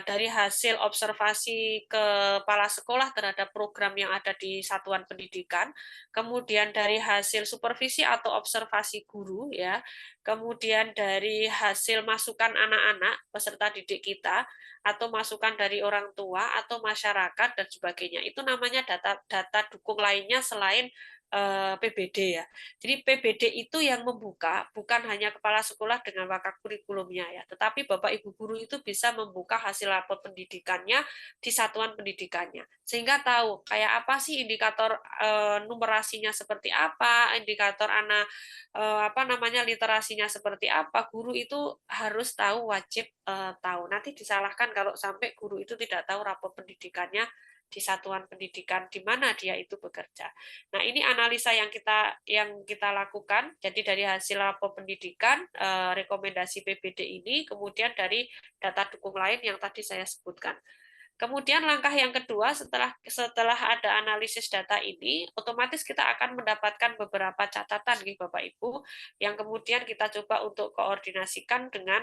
dari hasil observasi kepala sekolah terhadap program yang ada di satuan pendidikan, kemudian dari hasil supervisi atau observasi guru ya, kemudian dari hasil masukan anak-anak peserta didik kita, atau masukan dari orang tua atau masyarakat dan sebagainya. Itu namanya data dukung lainnya selain PBD ya. Jadi PBD itu yang membuka bukan hanya kepala sekolah dengan wakak kurikulumnya ya, tetapi Bapak Ibu guru itu bisa membuka hasil rapor pendidikannya di satuan pendidikannya. Sehingga tahu kayak apa sih indikator numerasinya seperti apa, indikator anak literasinya seperti apa. Guru itu harus tahu, wajib tahu. Nanti disalahkan kalau sampai guru itu tidak tahu rapor pendidikannya di satuan pendidikan di mana dia itu bekerja. Nah, ini analisa yang kita lakukan. Jadi dari hasil rapor pendidikan, rekomendasi PBD ini, kemudian dari data dukung lain yang tadi saya sebutkan. Kemudian langkah yang kedua setelah ada analisis data ini, otomatis kita akan mendapatkan beberapa catatan nih Bapak Ibu, yang kemudian kita coba untuk koordinasikan dengan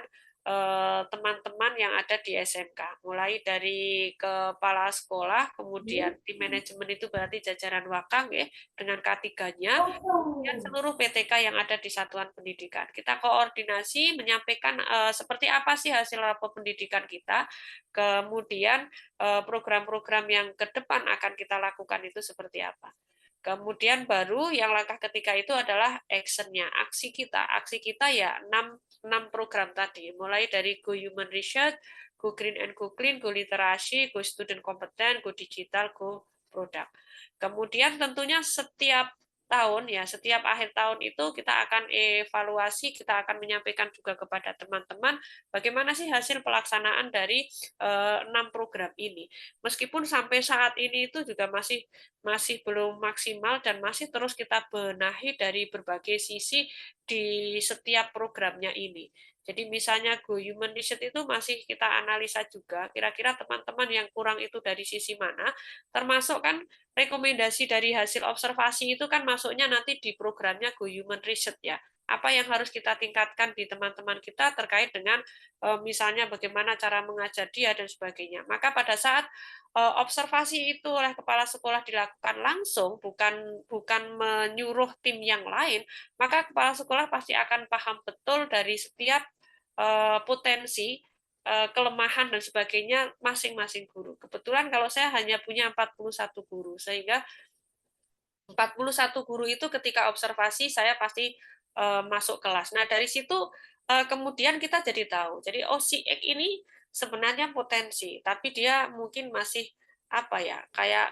teman-teman yang ada di SMK, mulai dari kepala sekolah, kemudian di manajemen itu berarti jajaran wakang ya, dengan K3-nya, kemudian seluruh PTK yang ada di satuan pendidikan. Kita koordinasi menyampaikan seperti apa sih hasil rapor pendidikan kita, kemudian program-program yang ke depan akan kita lakukan itu seperti apa. Kemudian baru yang langkah ketiga itu adalah action-nya, aksi kita. Aksi kita ya 6 program tadi, mulai dari Go Human Research, Go Green and Go Clean, Go Literasi, Go Student Kompeten, Go Digital, Go Product. Kemudian tentunya setiap akhir tahun itu kita akan evaluasi, kita akan menyampaikan juga kepada teman-teman bagaimana sih hasil pelaksanaan dari 6 program ini. Meskipun sampai saat ini itu juga masih belum maksimal dan masih terus kita benahi dari berbagai sisi di setiap programnya ini. Jadi misalnya Go Human Research itu masih kita analisa juga, kira-kira teman-teman yang kurang itu dari sisi mana, termasuk kan rekomendasi dari hasil observasi itu kan masuknya nanti di programnya Go Human Research ya. Apa yang harus kita tingkatkan di teman-teman kita terkait dengan misalnya bagaimana cara mengajar dia dan sebagainya. Maka pada saat observasi itu oleh kepala sekolah dilakukan langsung, bukan menyuruh tim yang lain, maka kepala sekolah pasti akan paham betul dari setiap potensi, kelemahan dan sebagainya masing-masing guru. Kebetulan kalau saya hanya punya 41 guru, sehingga 41 guru itu ketika observasi saya pasti masuk kelas. Nah, dari situ kemudian kita jadi tahu. Jadi si X ini sebenarnya potensi, tapi dia mungkin masih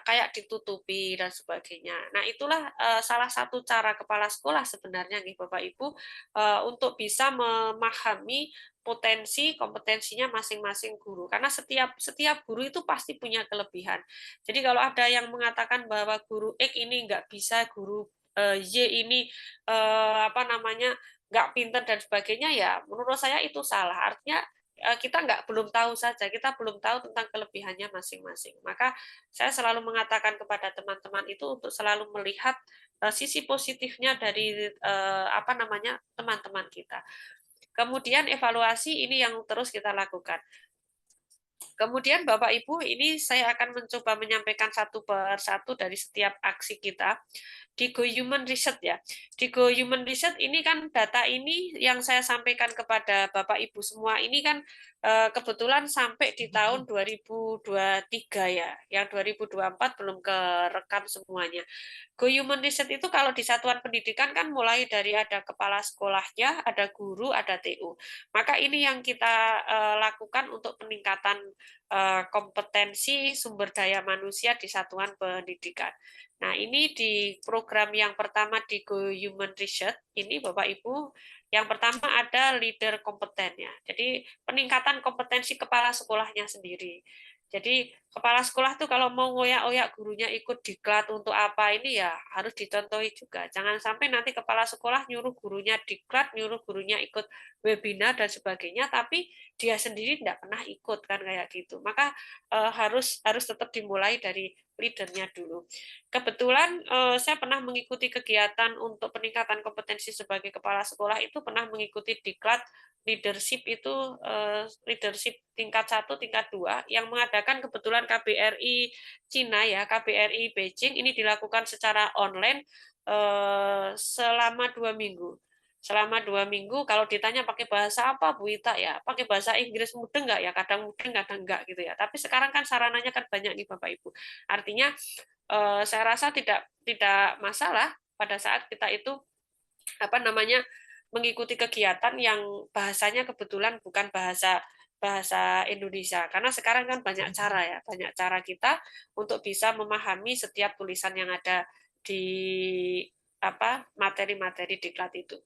kayak ditutupi dan sebagainya. Nah, itulah salah satu cara kepala sekolah sebenarnya nih Bapak Ibu untuk bisa memahami potensi kompetensinya masing-masing guru, karena setiap guru itu pasti punya kelebihan. Jadi kalau ada yang mengatakan bahwa guru X ini nggak bisa, guru Y ini nggak pinter dan sebagainya, ya menurut saya itu salah. Artinya kita belum tahu saja, kita belum tahu tentang kelebihannya masing-masing. Maka saya selalu mengatakan kepada teman-teman itu untuk selalu melihat sisi positifnya dari teman-teman kita. Kemudian evaluasi ini yang terus kita lakukan. Kemudian Bapak Ibu, ini saya akan mencoba menyampaikan satu persatu dari setiap aksi kita di Go Human Research ya. Di Go Human Research ini kan data ini yang saya sampaikan kepada Bapak Ibu semua ini kan kebetulan sampai di tahun 2023 ya. Yang 2024 belum kerekam semuanya. Go Human Research itu kalau di satuan pendidikan kan mulai dari ada kepala sekolahnya, ada guru, ada TU. Maka ini yang kita lakukan untuk peningkatan kompetensi sumber daya manusia di satuan pendidikan. Nah, ini di program yang pertama di Go Human Research, ini Bapak Ibu, yang pertama ada leader kompetennya. Jadi peningkatan kompetensi kepala sekolahnya sendiri. Jadi kepala sekolah tuh kalau mau ngoyak-oyak gurunya ikut diklat untuk apa ini ya harus dicontohi juga. Jangan sampai nanti kepala sekolah nyuruh gurunya diklat, nyuruh gurunya ikut webinar dan sebagainya, tapi dia sendiri tidak pernah ikut kan kayak gitu. Maka harus tetap dimulai dari leadernya dulu. Kebetulan saya pernah mengikuti kegiatan untuk peningkatan kompetensi sebagai kepala sekolah itu pernah mengikuti diklat leadership itu leadership tingkat 1, tingkat 2 yang mengadakan kebetulan KBRI Cina ya, KBRI Beijing ini dilakukan secara online selama 2 minggu. Selama 2 minggu kalau ditanya pakai bahasa apa Bu Ita ya, pakai bahasa Inggris mudeng nggak ya, kadang mudeng kadang enggak gitu ya. Tapi sekarang kan sarananya kan banyak nih Bapak Ibu. Artinya saya rasa tidak masalah pada saat kita itu apa namanya mengikuti kegiatan yang bahasanya kebetulan bukan bahasa Indonesia karena sekarang kan banyak cara kita untuk bisa memahami setiap tulisan yang ada di materi-materi diklat itu.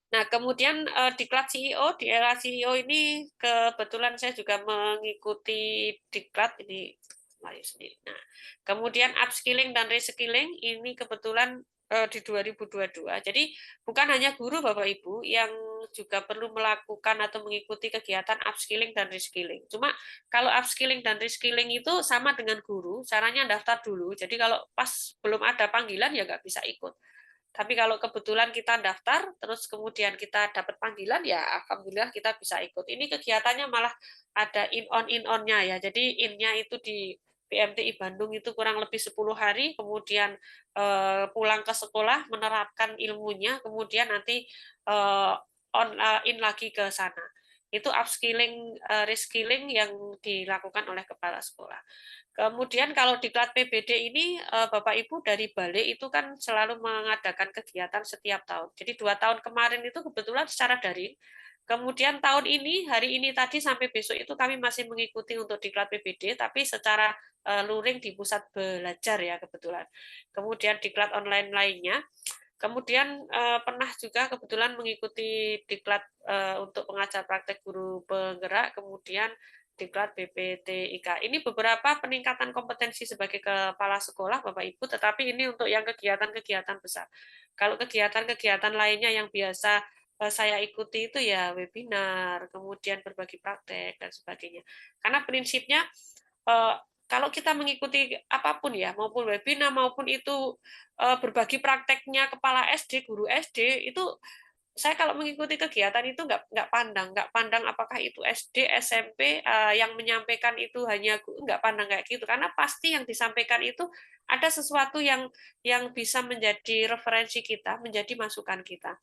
Nah, kemudian diklat CEO, di era CEO ini kebetulan saya juga mengikuti diklat ini. Nah, kemudian upskilling dan reskilling ini kebetulan di 2022. Jadi bukan hanya guru Bapak Ibu yang juga perlu melakukan atau mengikuti kegiatan upskilling dan reskilling. Cuma kalau upskilling dan reskilling itu sama dengan guru, caranya daftar dulu. Jadi kalau pas belum ada panggilan ya nggak bisa ikut. Tapi kalau kebetulan kita daftar, terus kemudian kita dapat panggilan, ya alhamdulillah kita bisa ikut. Ini kegiatannya malah ada in-on-nya ya. Jadi in-nya itu di PMTI Bandung itu kurang lebih 10 hari, kemudian pulang ke sekolah, menerapkan ilmunya, kemudian nanti in lagi ke sana. Itu upskilling, reskilling yang dilakukan oleh kepala sekolah. Kemudian kalau diklat PBD ini Bapak Ibu dari Balik itu kan selalu mengadakan kegiatan setiap tahun. Jadi 2 tahun kemarin itu kebetulan secara daring. Kemudian tahun ini, hari ini tadi sampai besok itu kami masih mengikuti untuk diklat PBD, tapi secara luring di pusat belajar ya kebetulan. Kemudian diklat online lainnya. Kemudian pernah juga kebetulan mengikuti diklat untuk pengajar praktek guru penggerak, kemudian diklat BPTIK. Ini beberapa peningkatan kompetensi sebagai kepala sekolah Bapak Ibu, tetapi ini untuk yang kegiatan-kegiatan besar. Kalau kegiatan-kegiatan lainnya yang biasa saya ikuti itu ya webinar, kemudian berbagi praktek dan sebagainya. Karena prinsipnya kalau kita mengikuti apapun ya, maupun webinar maupun itu berbagi prakteknya kepala SD, guru SD itu saya kalau mengikuti kegiatan itu nggak pandang apakah itu SD, SMP yang menyampaikan itu hanya nggak pandang kayak gitu karena pasti yang disampaikan itu ada sesuatu yang bisa menjadi referensi kita, menjadi masukan kita.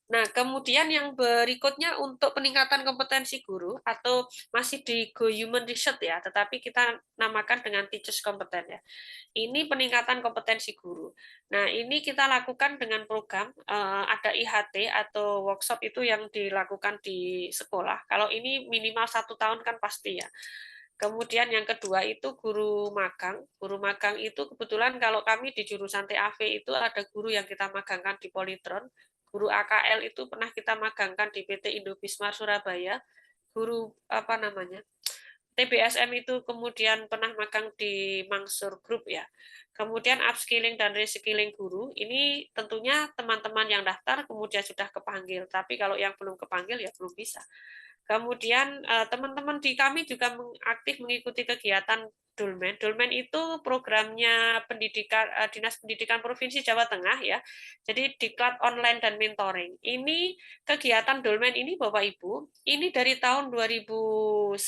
Nah, kemudian yang berikutnya untuk peningkatan kompetensi guru atau masih di Go Human Research ya, tetapi kita namakan dengan Teachers Competence ya. Ini peningkatan kompetensi guru. Nah, ini kita lakukan dengan program ada IHT atau workshop itu yang dilakukan di sekolah. Kalau ini minimal 1 tahun kan pasti ya. Kemudian yang kedua itu guru magang. Guru magang itu kebetulan kalau kami di jurusan TAV itu ada guru yang kita magangkan di Polytron. Guru AKL itu pernah kita magangkan di PT Indobismar Surabaya. Guru TBSM itu kemudian pernah magang di Mangsur Group ya. Kemudian upskilling dan reskilling guru, ini tentunya teman-teman yang daftar kemudian sudah kepanggil, tapi kalau yang belum kepanggil ya belum bisa. Kemudian teman-teman di kami juga aktif mengikuti kegiatan Dolmen. Dolmen itu programnya Dinas Pendidikan Provinsi Jawa Tengah ya. Jadi diklat online dan mentoring. Ini kegiatan Dolmen ini Bapak Ibu, ini dari tahun 2019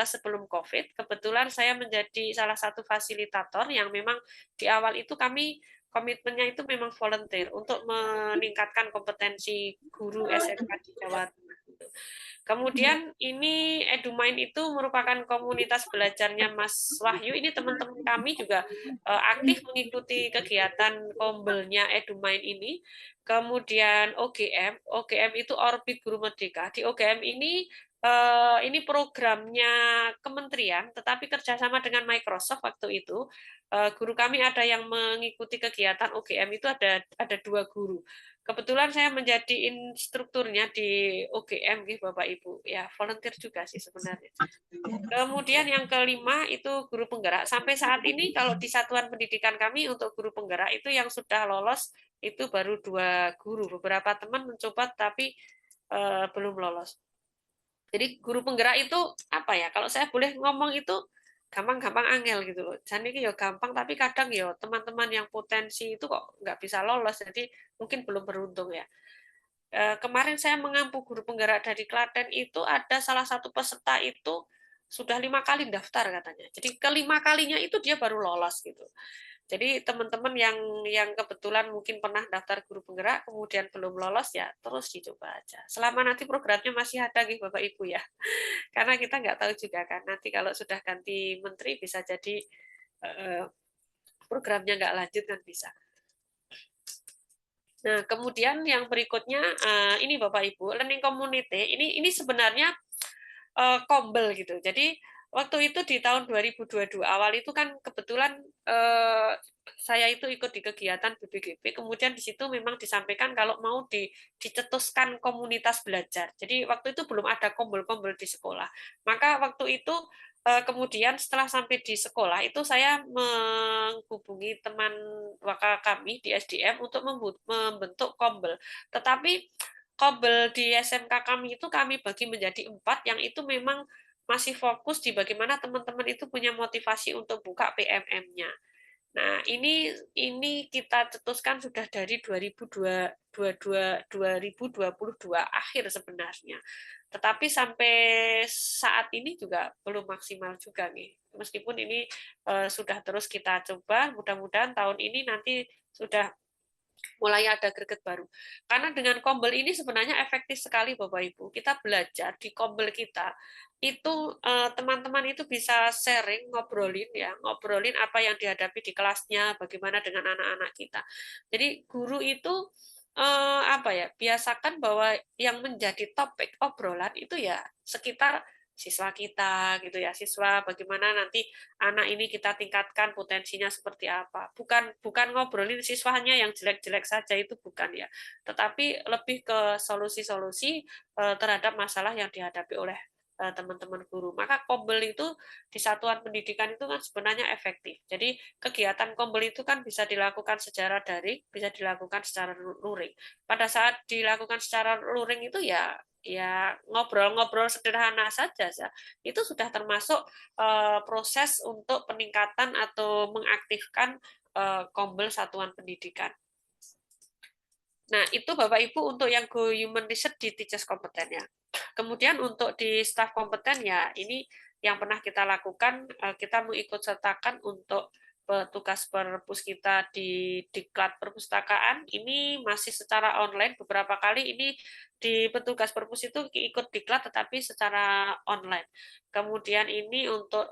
sebelum Covid. Kebetulan saya menjadi salah satu fasilitator yang memang di awal itu kami komitmennya itu memang volunteer untuk meningkatkan kompetensi guru SMK di Jawa Tengah. Kemudian ini Edumind itu merupakan komunitas belajarnya Mas Wahyu. Ini teman-teman kami juga aktif mengikuti kegiatan kombelnya Edumind ini. Kemudian OGM itu Orbit Guru Merdeka. Di OGM ini ini programnya kementerian, tetapi kerjasama dengan Microsoft waktu itu, guru kami ada yang mengikuti kegiatan UGM itu ada 2 guru. Kebetulan saya menjadi instrukturnya di UGM, gitu, Bapak Ibu. Ya, volunteer juga sih sebenarnya. Kemudian yang kelima itu guru penggerak. Sampai saat ini kalau di satuan pendidikan kami untuk guru penggerak itu yang sudah lolos itu baru 2 guru. Beberapa teman mencoba tapi belum lolos. Jadi guru penggerak itu apa ya? Kalau saya boleh ngomong itu gampang-gampang angel gitu loh. Jadi ya gampang tapi kadang ya teman-teman yang potensi itu kok nggak bisa lolos. Jadi mungkin belum beruntung ya. Kemarin saya mengampu guru penggerak dari Klaten itu ada salah satu peserta itu sudah 5 kali daftar katanya. Jadi kelima kalinya itu dia baru lolos gitu. Jadi teman-teman yang kebetulan mungkin pernah daftar guru penggerak kemudian belum lolos ya terus dicoba aja. Selama nanti programnya masih ada gitu Bapak Ibu ya. Karena kita nggak tahu juga kan nanti kalau sudah ganti menteri bisa jadi programnya nggak lanjut kan bisa. Nah, kemudian yang berikutnya ini Bapak Ibu, learning community ini sebenarnya kombel gitu. Jadi waktu itu di tahun 2022 awal itu kan kebetulan saya itu ikut di kegiatan BPGP, kemudian di situ memang disampaikan kalau mau dicetuskan komunitas belajar. Jadi waktu itu belum ada kombel-kombel di sekolah. Maka waktu itu kemudian setelah sampai di sekolah itu saya menghubungi teman waka kami di SDM untuk membentuk kombel. Tetapi kombel di SMK kami itu kami bagi menjadi 4 yang itu memang masih fokus di bagaimana teman-teman itu punya motivasi untuk buka PMM-nya. Nah, ini kita cetuskan sudah dari 2022 akhir sebenarnya. Tetapi sampai saat ini juga belum maksimal juga nih. Meskipun ini sudah terus kita coba, mudah-mudahan tahun ini nanti sudah mulai ada greget baru. Karena dengan kombel ini sebenarnya efektif sekali Bapak Ibu. Kita belajar di kombel kita itu teman-teman itu bisa sharing, ngobrolin apa yang dihadapi di kelasnya, bagaimana dengan anak-anak kita. Jadi guru itu apa ya, biasakan bahwa yang menjadi topik obrolan itu ya sekitar siswa kita gitu ya, siswa bagaimana nanti anak ini kita tingkatkan potensinya seperti apa. Bukan ngobrolin siswanya yang jelek-jelek saja itu bukan ya. Tetapi lebih ke solusi-solusi terhadap masalah yang dihadapi oleh teman-teman guru. Maka kombel itu di satuan pendidikan itu kan sebenarnya efektif. Jadi kegiatan kombel itu kan bisa dilakukan secara daring, bisa dilakukan secara luring. Pada saat dilakukan secara luring itu ya ngobrol-ngobrol sederhana saja itu sudah termasuk proses untuk peningkatan atau mengaktifkan kombel satuan pendidikan. Nah, itu Bapak Ibu untuk yang Go Human Research di Teachers kompeten ya. Kemudian untuk di staff kompeten ya, ini yang pernah kita lakukan, kita mengikut sertakan untuk petugas perpus kita di Diklat Perpustakaan, ini masih secara online beberapa kali ini di petugas perpus itu ikut Diklat tetapi secara online. Kemudian ini untuk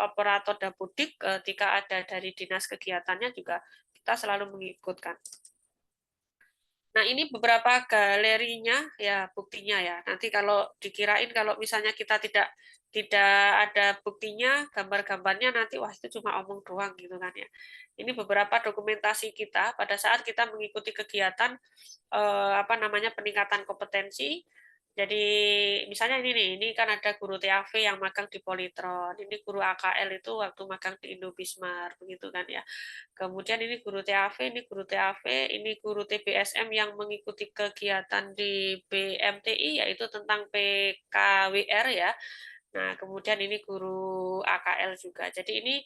operator Dapudik ketika ada dari dinas kegiatannya juga kita selalu mengikutkan. Nah, ini beberapa galerinya ya buktinya ya. Nanti kalau dikirain kalau misalnya kita tidak ada buktinya, gambar-gambarnya nanti wah itu cuma omong doang gitu kan ya. Ini beberapa dokumentasi kita pada saat kita mengikuti kegiatan peningkatan kompetensi. Jadi misalnya ini kan ada guru TAV yang magang di Polytron, ini guru AKL itu waktu magang di Indobismar begitu kan ya. Kemudian ini guru TAV, ini guru TBSM yang mengikuti kegiatan di BMTI yaitu tentang PKWR ya. Nah, kemudian ini guru AKL juga. Jadi ini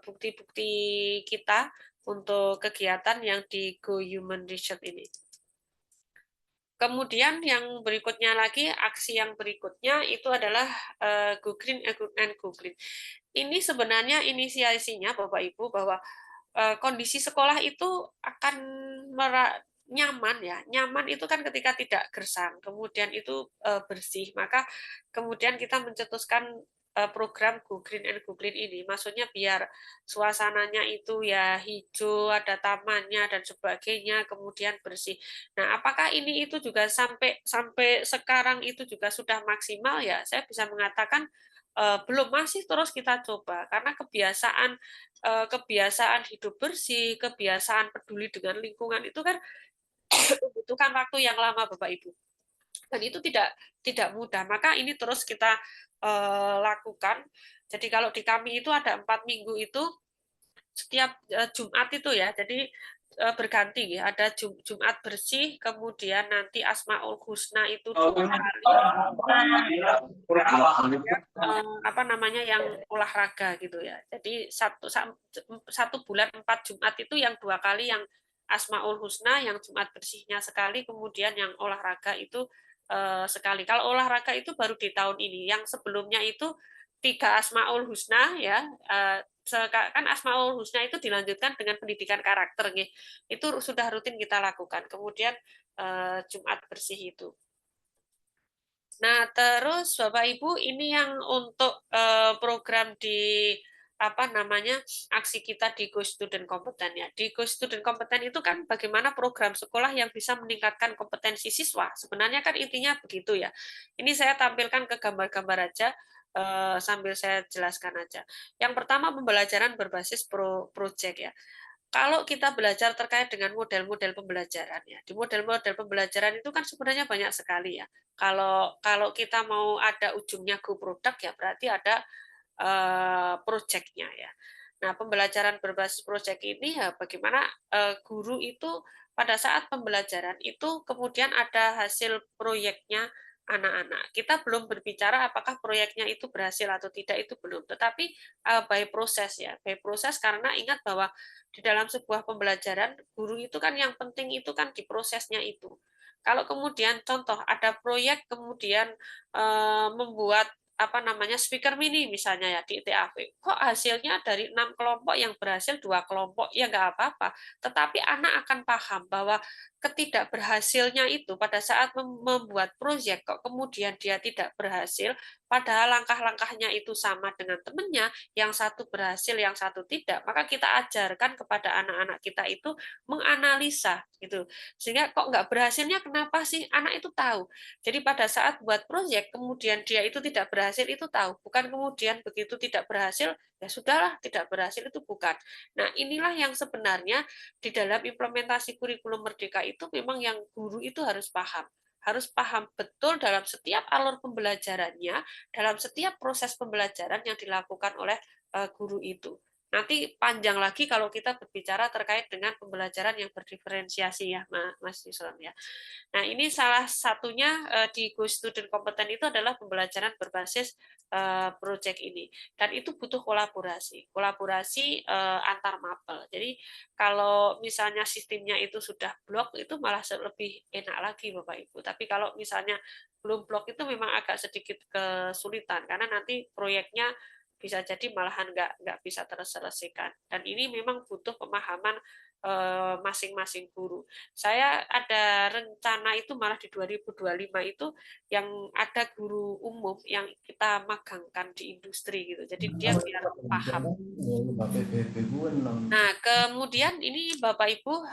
bukti-bukti kita untuk kegiatan yang di Go Human Research ini. Kemudian yang berikutnya lagi, aksi yang berikutnya itu adalah Go Green and Go Green. Ini sebenarnya inisiasinya Bapak Ibu bahwa kondisi sekolah itu akan nyaman ya. Nyaman itu kan ketika tidak gersang, kemudian itu bersih. Maka kemudian kita mencetuskan program Go Green and Go Clean ini. Maksudnya biar suasananya itu ya hijau, ada tamannya dan sebagainya, kemudian bersih. Nah, apakah ini itu juga sampai sekarang itu juga sudah maksimal ya? Saya bisa mengatakan belum, masih terus kita coba karena kebiasaan hidup bersih, kebiasaan peduli dengan lingkungan itu kan membutuhkan waktu yang lama, Bapak Ibu. Dan itu tidak mudah. Maka ini terus kita lakukan. Jadi kalau di kami itu ada 4 minggu itu setiap Jumat itu ya. Jadi berganti ya. Ada Jumat bersih, kemudian nanti Asmaul Husna itu 2 kali. Apa namanya yang olahraga gitu ya. Jadi satu bulan 4 Jumat itu yang 2 kali yang Asmaul Husna, yang Jumat bersihnya sekali, kemudian yang olahraga itu sekali. Kalau olahraga itu baru di tahun ini. Yang sebelumnya itu 3 Asmaul Husna ya. Kan Asmaul Husna itu dilanjutkan dengan pendidikan karakter nih. Itu sudah rutin kita lakukan. Kemudian Jumat bersih itu. Nah, terus Bapak Ibu ini yang untuk program di apa namanya aksi kita di Go Student Kompeten ya. Di Go Student Kompeten itu kan bagaimana program sekolah yang bisa meningkatkan kompetensi siswa. Sebenarnya kan intinya begitu ya. Ini saya tampilkan ke gambar-gambar aja sambil saya jelaskan aja. Yang pertama pembelajaran berbasis project ya. Kalau kita belajar terkait dengan model-model pembelajaran ya, di model-model pembelajaran itu kan sebenarnya banyak sekali ya. Kalau kita mau ada ujungnya go product ya berarti ada project-nya ya. Nah, pembelajaran berbasis project ini ya bagaimana guru itu pada saat pembelajaran itu kemudian ada hasil proyeknya anak-anak. Kita belum berbicara apakah proyeknya itu berhasil atau tidak, itu belum. Tetapi by proses ya, by proses karena ingat bahwa di dalam sebuah pembelajaran guru itu kan yang penting itu kan di prosesnya itu. Kalau kemudian contoh ada proyek kemudian membuat apa namanya speaker mini misalnya ya di ITAV, kok hasilnya dari 6 kelompok yang berhasil 2 kelompok, ya nggak apa-apa, tetapi anak akan paham bahwa ketidakberhasilnya itu pada saat membuat proyek kok kemudian dia tidak berhasil, padahal langkah-langkahnya itu sama dengan temannya, yang satu berhasil, yang satu tidak, maka kita ajarkan kepada anak-anak kita itu menganalisa gitu, sehingga kok nggak berhasilnya kenapa sih, anak itu tahu. Jadi pada saat buat proyek kemudian dia itu tidak berhasil itu tahu, bukan kemudian begitu tidak berhasil ya sudahlah tidak berhasil, itu bukan. Nah, inilah yang sebenarnya di dalam implementasi kurikulum Merdeka itu memang yang guru itu harus paham betul dalam setiap alur pembelajarannya, dalam setiap proses pembelajaran yang dilakukan oleh guru itu. Nanti panjang lagi kalau kita berbicara terkait dengan pembelajaran yang berdiferensiasi ya, Mas Yusron ya. Nah, ini salah satunya di Go Student Kompeten itu adalah pembelajaran berbasis project ini. Dan itu butuh kolaborasi antar mapel. Jadi kalau misalnya sistemnya itu sudah blok, itu malah lebih enak lagi Bapak Ibu. Tapi kalau misalnya belum blok itu memang agak sedikit kesulitan, karena nanti proyeknya bisa jadi malahan nggak bisa terselesaikan. Dan ini memang butuh pemahaman masing-masing guru. Saya ada rencana itu malah di 2025 itu yang ada guru umum yang kita magangkan di industri gitu. Jadi dia biar paham. Nah, kemudian ini Bapak Ibu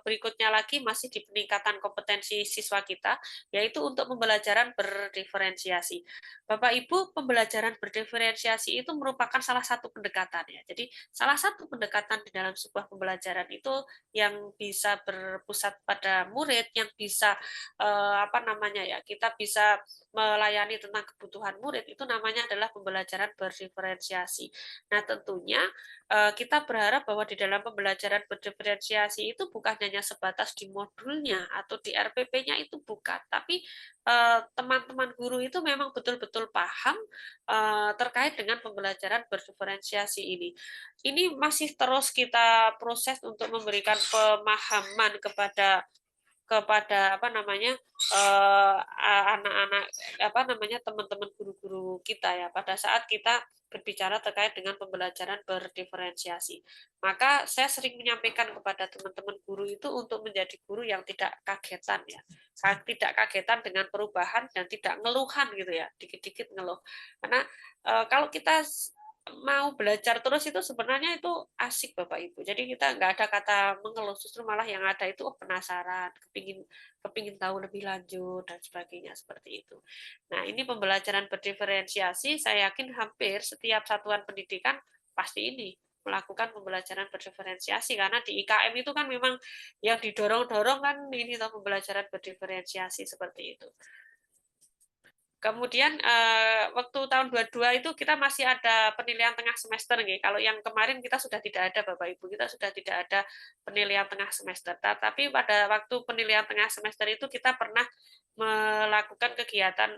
berikutnya lagi masih di peningkatan kompetensi siswa kita, yaitu untuk pembelajaran berdiferensiasi. Bapak Ibu, pembelajaran berdiferensiasi itu merupakan salah satu pendekatan ya. Jadi salah satu pendekatan di dalam sebuah pembelajaran itu yang bisa berpusat pada murid, yang bisa apa namanya ya, kita bisa melayani tentang kebutuhan murid, itu namanya adalah pembelajaran berdiferensiasi. Nah, tentunya kita berharap bahwa di dalam pembelajaran berdiferensiasi itu bukan hanya sebatas di modulnya atau di RPP-nya, itu bukan, tapi teman-teman guru itu memang betul-betul paham terkait dengan pembelajaran berdiferensiasi ini. Ini masih terus kita proses untuk memberikan pemahaman kepada kepada anak-anak teman-teman guru-guru kita ya pada saat kita berbicara terkait dengan pembelajaran berdiferensiasi. Maka saya sering menyampaikan kepada teman-teman guru itu untuk menjadi guru yang tidak kagetan ya. Tidak kagetan dengan perubahan dan tidak ngeluhan gitu ya, dikit-dikit ngeluh. Karena kalau kita mau belajar terus itu sebenarnya itu asik Bapak Ibu. Jadi kita nggak ada kata mengeluh, justru malah yang ada itu penasaran, kepingin tahu lebih lanjut dan sebagainya seperti itu. Nah ini pembelajaran berdiferensiasi, saya yakin hampir setiap satuan pendidikan pasti ini melakukan pembelajaran berdiferensiasi karena di IKM itu kan memang yang didorong-dorong kan ini pembelajaran berdiferensiasi seperti itu. Kemudian waktu tahun 22 itu kita masih ada penilaian tengah semester nih. Kalau yang kemarin kita sudah tidak ada Bapak Ibu, kita sudah tidak ada penilaian tengah semester. Tapi pada waktu penilaian tengah semester itu kita pernah melakukan kegiatan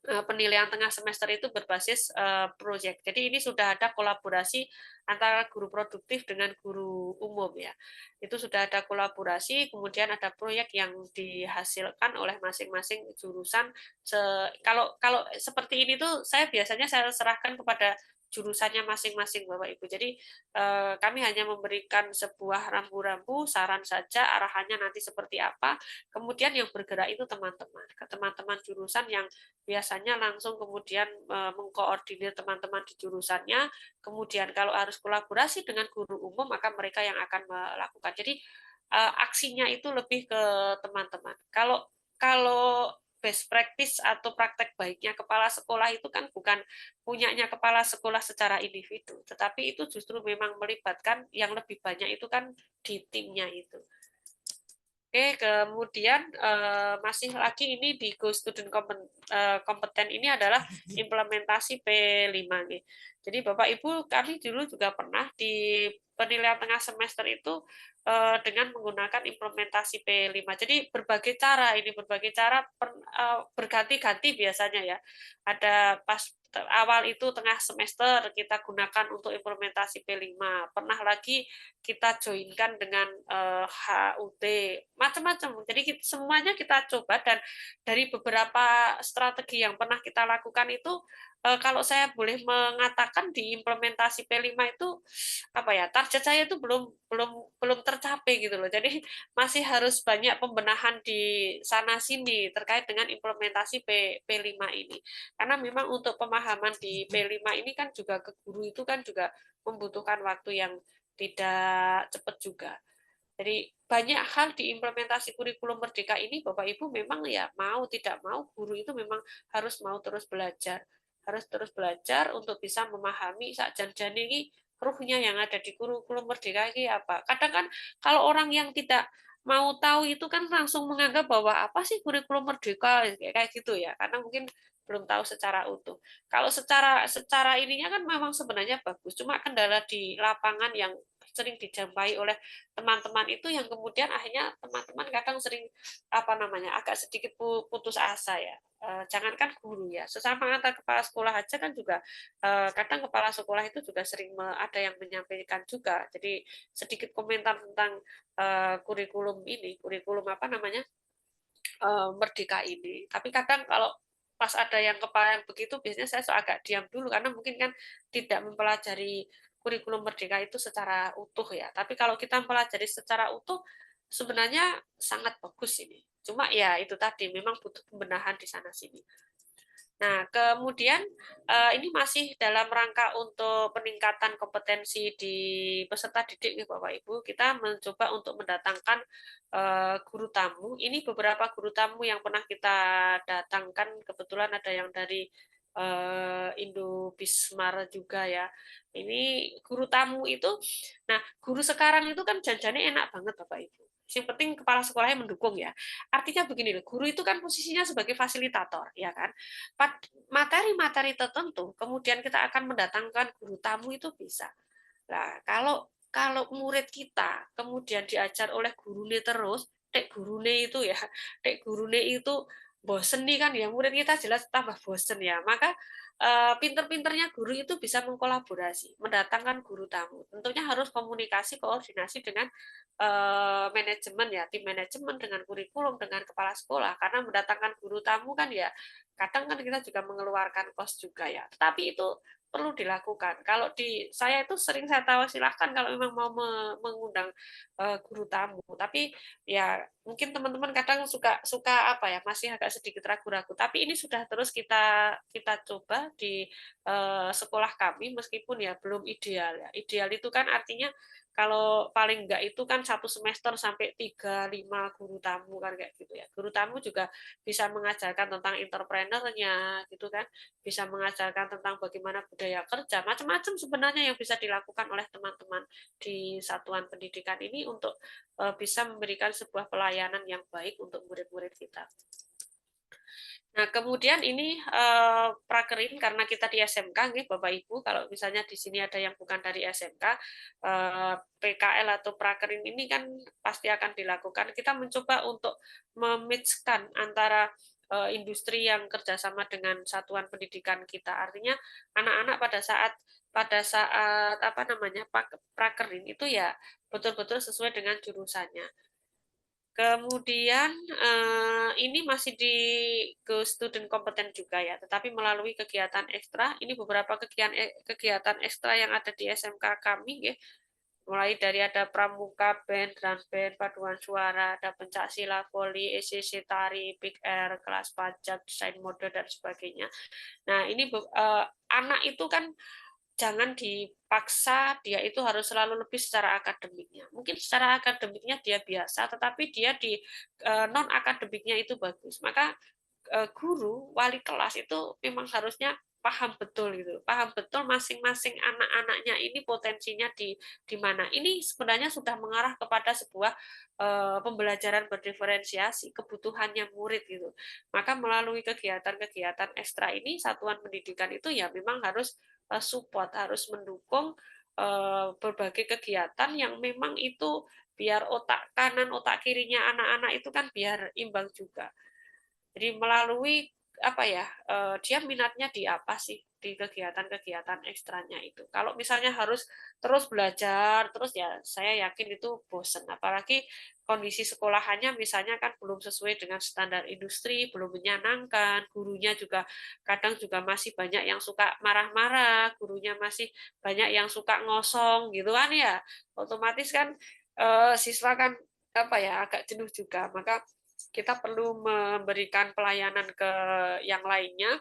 penilaian tengah semester itu berbasis proyek. Jadi ini sudah ada kolaborasi antara guru produktif dengan guru umum ya. Itu sudah ada kolaborasi, kemudian ada proyek yang dihasilkan oleh masing-masing jurusan. Kalau seperti ini tuh saya biasanya saya serahkan kepada jurusannya masing-masing Bapak Ibu. Jadi kami hanya memberikan sebuah rambu-rambu, saran saja arahannya nanti seperti apa. Kemudian yang bergerak itu teman-teman jurusan yang biasanya langsung kemudian mengkoordinir teman-teman di jurusannya. Kemudian kalau harus kolaborasi dengan guru umum, maka mereka yang akan melakukan. Jadi aksinya itu lebih ke teman-teman. Kalau best practice atau praktek baiknya kepala sekolah itu kan bukan punyanya kepala sekolah secara individu, tetapi itu justru memang melibatkan yang lebih banyak itu kan di timnya itu. Oke, kemudian masih lagi ini di Go Student Kompeten ini adalah implementasi P5 nih. Jadi Bapak Ibu kami dulu juga pernah di penilaian tengah semester itu dengan menggunakan implementasi P5. Jadi berbagai cara berganti-ganti biasanya ya. Ada pas awal itu tengah semester kita gunakan untuk implementasi P5. Pernah lagi kita joinkan dengan HUT, macam-macam. Jadi semuanya kita coba dan dari beberapa strategi yang pernah kita lakukan itu kalau saya boleh mengatakan di implementasi P5 itu target saya itu belum tercapai gitu loh. Jadi masih harus banyak pembenahan di sana sini terkait dengan implementasi P5 ini. Karena memang untuk pemahaman di P5 ini kan juga ke guru itu kan juga membutuhkan waktu yang tidak cepat juga. Jadi banyak hal di implementasi kurikulum merdeka ini Bapak Ibu memang ya mau tidak mau guru itu memang harus mau terus belajar. Harus terus belajar untuk bisa memahami sakjane ini ruhnya yang ada di kurikulum merdeka ini apa. Kadang kan kalau orang yang tidak mau tahu itu kan langsung menganggap bahwa apa sih kurikulum merdeka kayak gitu ya. Karena mungkin belum tahu secara utuh. Kalau secara ininya kan memang sebenarnya bagus, cuma kendala di lapangan yang sering dijampai oleh teman-teman itu yang kemudian akhirnya teman-teman kadang sering agak sedikit putus asa ya. Jangankan guru ya, sesama antar kepala sekolah aja kan juga kadang kepala sekolah itu juga sering ada yang menyampaikan juga. Jadi sedikit komentar tentang kurikulum merdeka ini. Tapi kadang kalau pas ada yang kepala yang begitu biasanya saya agak diam dulu karena mungkin kan tidak mempelajari kurikulum merdeka itu secara utuh ya. Tapi kalau kita mempelajari secara utuh sebenarnya sangat bagus ini. Cuma ya itu tadi memang butuh pembenahan di sana sini. Nah, kemudian ini masih dalam rangka untuk peningkatan kompetensi di peserta didik nih Bapak Ibu. Kita mencoba untuk mendatangkan guru tamu. Ini beberapa guru tamu yang pernah kita datangkan. Kebetulan ada yang dari Indo Bismar juga ya. Ini guru tamu itu. Nah, guru sekarang itu kan janjinya enak banget Bapak Ibu. Yang penting kepala sekolahnya mendukung ya. Artinya begini, guru itu kan posisinya sebagai fasilitator, ya kan. Materi-materi tertentu, kemudian kita akan mendatangkan guru tamu itu bisa. Nah, kalau murid kita kemudian diajar oleh gurune terus, dek gurune itu bosen nih kan ya, murid kita jelas tambah bosen ya. Maka pinter-pinternya guru itu bisa mengkolaborasi, mendatangkan guru tamu. Tentunya harus komunikasi, koordinasi dengan manajemen ya, tim manajemen dengan kurikulum, dengan kepala sekolah. Karena mendatangkan guru tamu kan ya, kadang kan kita juga mengeluarkan kos juga ya. Tetapi itu perlu dilakukan. Kalau di saya itu sering saya tahu silahkan kalau memang mau mengundang guru tamu. Tapi ya mungkin teman-teman kadang suka suka apa ya, masih agak sedikit ragu-ragu. Tapi ini sudah terus kita coba di sekolah kami meskipun ya belum ideal ya. Ideal itu kan artinya kalau paling enggak itu kan 1 semester sampai 3-5 guru tamu kan kayak gitu ya. Guru tamu juga bisa mengajarkan tentang entrepreneurnya gitu kan, bisa mengajarkan tentang bagaimana budaya kerja, macam-macam sebenarnya yang bisa dilakukan oleh teman-teman di satuan pendidikan ini untuk bisa memberikan sebuah pelayanan yang baik untuk murid-murid kita. Nah, kemudian ini prakerin karena kita di SMK, nih Bapak Ibu, kalau misalnya di sini ada yang bukan dari SMK, PKL atau prakerin ini kan pasti akan dilakukan. Kita mencoba untuk memixkan antara industri yang kerjasama dengan satuan pendidikan kita. Artinya anak-anak pada saat apa namanya prakerin itu ya betul-betul sesuai dengan jurusannya. Kemudian ini masih di ke student kompeten juga ya, tetapi melalui kegiatan ekstra. Ini beberapa kegiatan ekstra yang ada di SMK kami, ya. Mulai dari ada pramuka, band, drum band, paduan suara, ada pencak silat, voli, ECC, tari, big air, kelas pajak, desain mode dan sebagainya. Nah, ini anak itu kan jangan dipaksa dia itu harus selalu lebih secara akademiknya. Mungkin secara akademiknya dia biasa, tetapi dia di non akademiknya itu bagus. Maka guru, wali kelas itu memang harusnya paham betul gitu, paham betul masing-masing anak-anaknya ini potensinya di mana. Ini sebenarnya sudah mengarah kepada sebuah pembelajaran berdiferensiasi, kebutuhannya murid gitu. Maka melalui kegiatan-kegiatan ekstra ini satuan pendidikan itu ya memang harus support, harus mendukung berbagai kegiatan yang memang itu biar otak kanan, otak kirinya anak-anak itu kan biar imbang juga. Jadi melalui apa ya, dia minatnya di apa sih di kegiatan-kegiatan ekstranya itu. Kalau misalnya harus terus belajar, terus ya saya yakin itu bosen. Apalagi kondisi sekolahannya misalnya kan belum sesuai dengan standar industri, belum menyenangkan, gurunya juga kadang juga masih banyak yang suka marah-marah, gurunya masih banyak yang suka ngosong gitu kan ya. Otomatis kan siswa kan apa ya agak jenuh juga. Maka kita perlu memberikan pelayanan ke yang lainnya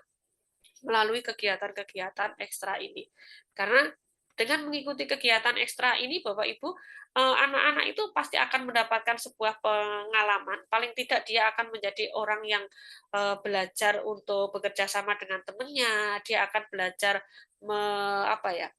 melalui kegiatan-kegiatan ekstra ini. Karena dengan mengikuti kegiatan ekstra ini, Bapak Ibu, anak-anak itu pasti akan mendapatkan sebuah pengalaman. Paling tidak dia akan menjadi orang yang belajar untuk bekerja sama dengan temannya. Dia akan belajar apa ya,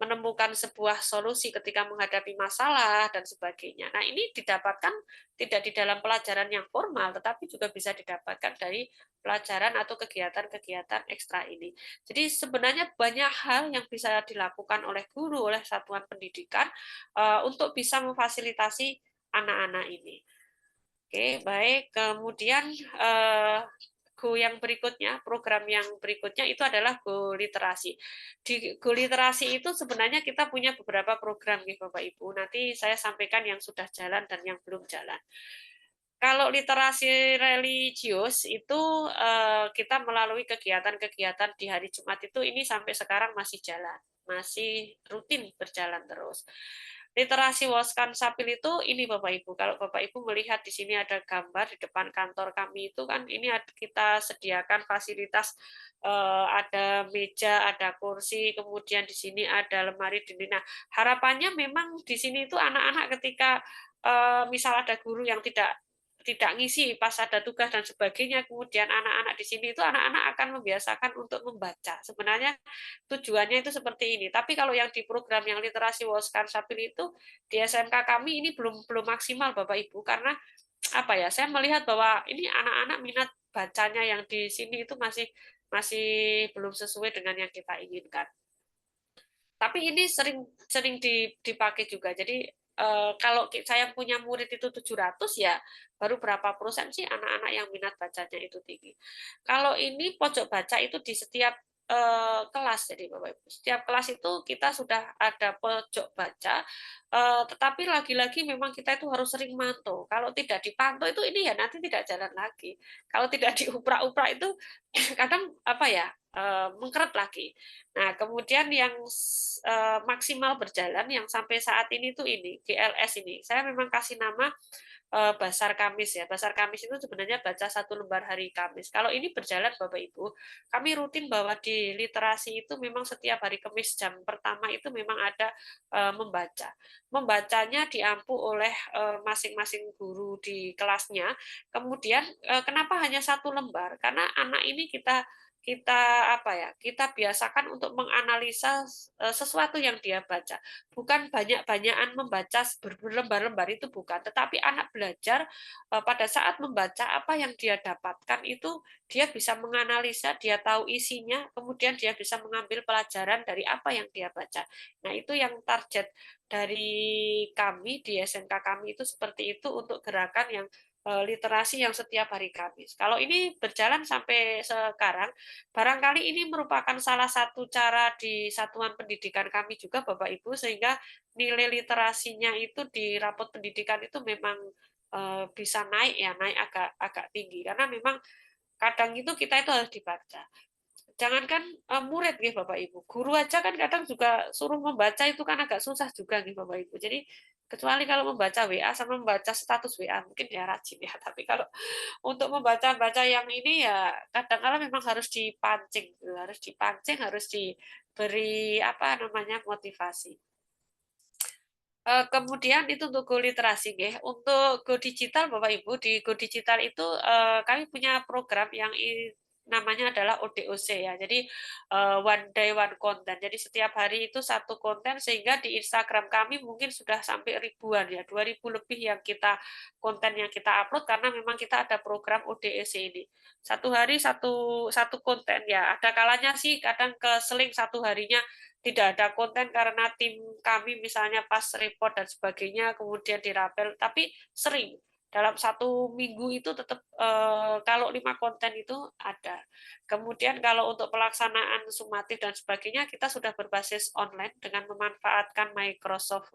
menemukan sebuah solusi ketika menghadapi masalah dan sebagainya. Nah, ini didapatkan tidak di dalam pelajaran yang formal, tetapi juga bisa didapatkan dari pelajaran atau kegiatan-kegiatan ekstra ini. Jadi sebenarnya banyak hal yang bisa dilakukan oleh guru, oleh satuan pendidikan untuk bisa memfasilitasi anak-anak ini. Oke, baik. Kemudian Go yang berikutnya, program yang berikutnya itu adalah Go Literasi. Di Go Literasi itu sebenarnya kita punya beberapa program nih Bapak Ibu. Nanti saya sampaikan yang sudah jalan dan yang belum jalan. Kalau literasi religius itu kita melalui kegiatan-kegiatan di hari Jumat itu ini sampai sekarang masih jalan, masih rutin berjalan terus. Literasi Woskansapil itu ini Bapak Ibu, kalau Bapak Ibu melihat di sini ada gambar di depan kantor kami itu kan ini kita sediakan fasilitas ada meja, ada kursi, kemudian di sini ada lemari dinding. Nah, harapannya memang di sini itu anak-anak ketika misal ada guru yang tidak ngisi pas ada tugas dan sebagainya, kemudian anak-anak di sini itu anak-anak akan membiasakan untuk membaca. Sebenarnya tujuannya itu seperti ini. Tapi kalau yang di program yang literasi Woskansapil itu di SMK kami ini belum maksimal Bapak Ibu karena apa ya? Saya melihat bahwa ini anak-anak minat bacanya yang di sini itu masih belum sesuai dengan yang kita inginkan. Tapi ini sering dipakai juga. Jadi kalau saya punya murid itu 700 ya baru berapa persen sih anak-anak yang minat bacanya itu tinggi. Kalau ini pojok baca itu di setiap kelas, jadi Bapak Ibu. Setiap kelas itu kita sudah ada pojok baca, tetapi lagi-lagi memang kita itu harus sering mantau. Kalau tidak dipantau itu ini ya nanti tidak jalan lagi. Kalau tidak diuprak-uprak itu kadang apa ya mengkeret lagi. Nah, kemudian yang maksimal berjalan yang sampai saat ini tuh ini GLS ini. Saya memang kasih nama Basar Kamis ya. Basar Kamis itu sebenarnya baca satu lembar hari Kamis. Kalau ini berjalan Bapak Ibu, kami rutin bahwa di literasi itu memang setiap hari Kamis jam pertama itu memang ada membaca. Membacanya diampu oleh masing-masing guru di kelasnya. Kemudian kenapa hanya satu lembar? Karena anak ini kita apa ya, kita biasakan untuk menganalisa sesuatu yang dia baca, bukan banyak-banyakan membaca berlembar-lembar, itu bukan, tetapi anak belajar pada saat membaca apa yang dia dapatkan itu dia bisa menganalisa, dia tahu isinya, kemudian dia bisa mengambil pelajaran dari apa yang dia baca. Nah, itu yang target dari kami di SMK kami itu seperti itu untuk gerakan yang literasi yang setiap hari Kamis. Kalau ini berjalan sampai sekarang, barangkali ini merupakan salah satu cara di satuan pendidikan kami juga Bapak Ibu, sehingga nilai literasinya itu di rapot pendidikan itu memang bisa naik ya, naik agak tinggi, karena memang kadang itu kita itu harus dibaca. Jangankan murid nih Bapak Ibu, guru aja kan kadang juga suruh membaca itu kan agak susah juga nih Bapak Ibu. Jadi kecuali kalau membaca WA sama membaca status WA mungkin ya rajin ya, tapi kalau untuk membaca-baca yang ini ya kadang-kadang memang harus diberi apa namanya motivasi. Kemudian itu untuk Go Literasi nggih. Untuk Go Digital Bapak Ibu, di Go Digital itu kami punya program yang namanya adalah ODOC ya. Jadi one day one content. Jadi setiap hari itu satu konten, sehingga di Instagram kami mungkin sudah sampai ribuan ya, 2000 lebih yang konten yang kita upload, karena memang kita ada program ODOC ini. Satu hari satu konten ya. Ada kalanya sih kadang keseling satu harinya tidak ada konten karena tim kami misalnya pas report dan sebagainya kemudian dirapel, tapi sering dalam satu minggu itu tetap kalau 5 konten itu ada. Kemudian kalau untuk pelaksanaan sumatif dan sebagainya kita sudah berbasis online dengan memanfaatkan Microsoft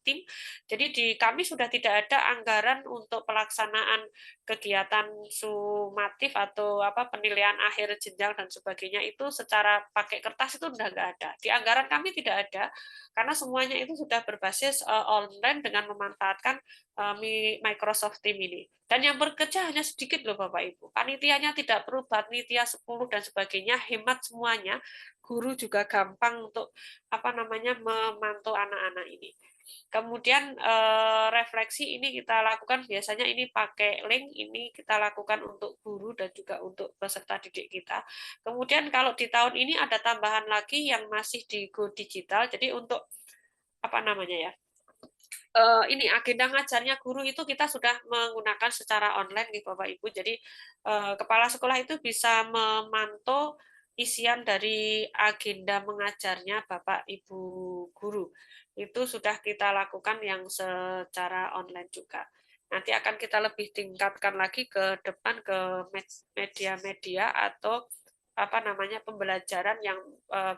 Teams. Jadi di kami sudah tidak ada anggaran untuk pelaksanaan kegiatan sumatif atau apa penilaian akhir jenjang dan sebagainya itu secara pakai kertas itu sudah nggak ada. Di anggaran kami tidak ada karena semuanya itu sudah berbasis online dengan memanfaatkan Microsoft Teams ini. Dan yang bekerja hanya sedikit loh Bapak Ibu. Panitianya tidak perlu panitia 10 dan sebagainya, hemat semuanya. Guru juga gampang untuk apa namanya memantau anak-anak ini. Kemudian refleksi ini kita lakukan biasanya ini pakai link, ini kita lakukan untuk guru dan juga untuk peserta didik kita. Kemudian kalau di tahun ini ada tambahan lagi yang masih di Go Digital. Jadi untuk apa namanya ya? Ini agenda ngajarnya guru itu kita sudah menggunakan secara online nih Bapak Ibu. Jadi kepala sekolah itu bisa memantau isian dari agenda mengajarnya Bapak Ibu guru. Itu sudah kita lakukan yang secara online juga. Nanti akan kita lebih tingkatkan lagi ke depan ke media-media atau apa namanya pembelajaran yang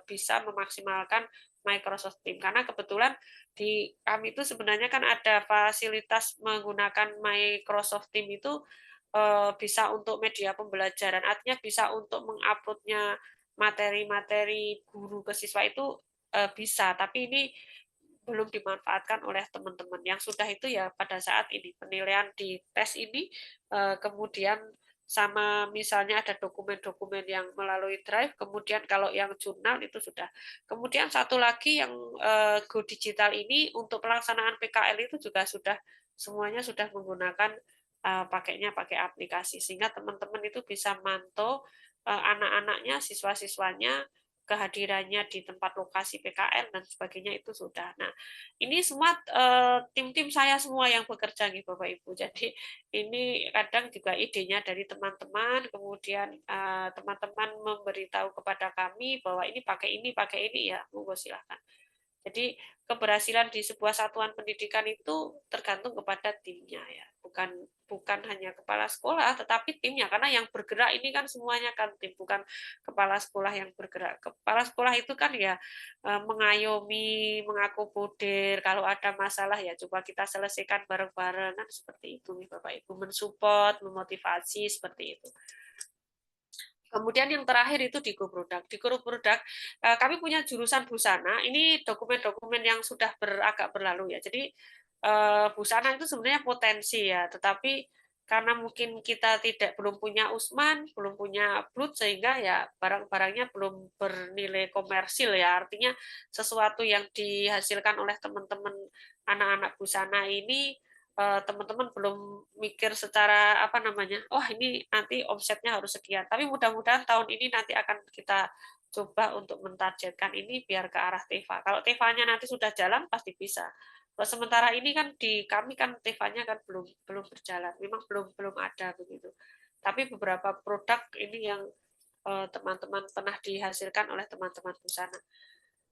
bisa memaksimalkan Microsoft Teams, karena kebetulan di kami itu sebenarnya kan ada fasilitas menggunakan Microsoft Teams itu bisa untuk media pembelajaran, artinya bisa untuk menguploadnya materi-materi guru ke siswa itu bisa, tapi ini belum dimanfaatkan oleh teman-teman. Yang sudah itu ya pada saat ini penilaian di tes ini, kemudian sama misalnya ada dokumen-dokumen yang melalui Drive, kemudian kalau yang jurnal itu sudah. Kemudian satu lagi yang Go Digital ini untuk pelaksanaan PKL itu juga sudah semuanya sudah menggunakan pakainya pakai aplikasi, sehingga teman-teman itu bisa mantau anak-anaknya, siswa-siswanya, kehadirannya di tempat lokasi PKL dan sebagainya itu sudah. Nah, ini semua tim-tim saya semua yang bekerja nih Bapak Ibu. Jadi ini kadang juga idenya dari teman-teman, kemudian teman-teman memberitahu kepada kami bahwa ini pakai ini ya, monggo silakan. Jadi keberhasilan di sebuah satuan pendidikan itu tergantung kepada timnya ya, bukan hanya kepala sekolah, tetapi timnya. Karena yang bergerak ini kan semuanya kan tim, bukan kepala sekolah yang bergerak. Kepala sekolah itu kan ya mengayomi, mengakomodir. Kalau ada masalah ya coba kita selesaikan bareng-bareng kan seperti itu nih Bapak Ibu, mensupport, memotivasi seperti itu. Kemudian yang terakhir itu di GoProduct. Di GoProduct kami punya jurusan busana. Ini dokumen-dokumen yang sudah agak berlalu ya. Jadi busana itu sebenarnya potensi ya, tetapi karena mungkin kita belum punya Usman, belum punya Blut, sehingga ya barang-barangnya belum bernilai komersil ya. Artinya sesuatu yang dihasilkan oleh teman-teman anak-anak busana ini teman-teman belum mikir secara apa namanya, wah ini nanti omsetnya harus sekian. Tapi mudah-mudahan tahun ini nanti akan kita coba untuk mentargetkan ini biar ke arah TEFA. Kalau TEFA-nya nanti sudah jalan pasti bisa. Kalau sementara ini kan di kami kan TEFA-nya kan belum berjalan, memang belum ada begitu. Tapi beberapa produk ini yang teman-teman pernah dihasilkan oleh teman-teman busana.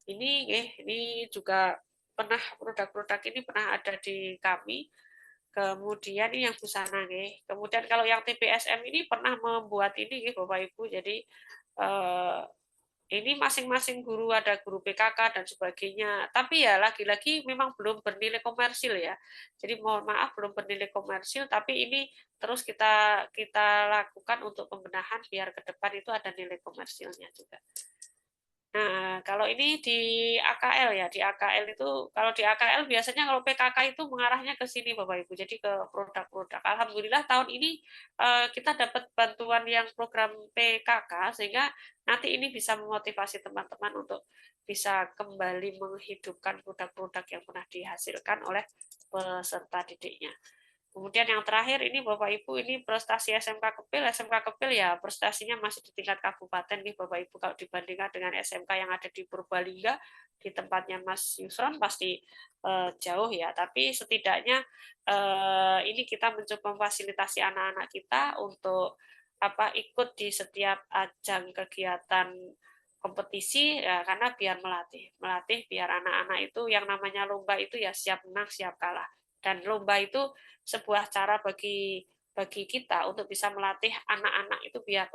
Ini juga pernah produk-produk ini pernah ada di kami. Kemudian ini yang busana nih. Kemudian kalau yang TPSM ini pernah membuat ini nih Bapak Ibu. Jadi ini masing-masing guru, ada guru PKK dan sebagainya. Tapi ya lagi-lagi memang belum bernilai komersil ya. Jadi mohon maaf belum bernilai komersil, tapi ini terus kita lakukan untuk pembenahan biar ke depan itu ada nilai komersilnya juga. Nah, kalau ini di AKL ya, di AKL itu, kalau di AKL biasanya kalau PKK itu mengarahnya ke sini Bapak Ibu, jadi ke produk-produk. Alhamdulillah tahun ini kita dapat bantuan yang program PKK, sehingga nanti ini bisa memotivasi teman-teman untuk bisa kembali menghidupkan produk-produk yang pernah dihasilkan oleh peserta didiknya. Kemudian yang terakhir ini Bapak Ibu, ini prestasi SMK Kepil. SMK Kepil ya prestasinya masih di tingkat kabupaten nih Bapak Ibu, kalau dibandingkan dengan SMK yang ada di Purbalingga, di tempatnya Mas Yusron pasti jauh ya. Tapi setidaknya ini kita mencoba memfasilitasi anak-anak kita untuk ikut di setiap ajang kegiatan kompetisi ya, karena biar melatih biar anak-anak itu yang namanya lomba itu ya siap menang siap kalah. Dan lomba itu sebuah cara bagi kita untuk bisa melatih anak-anak itu biar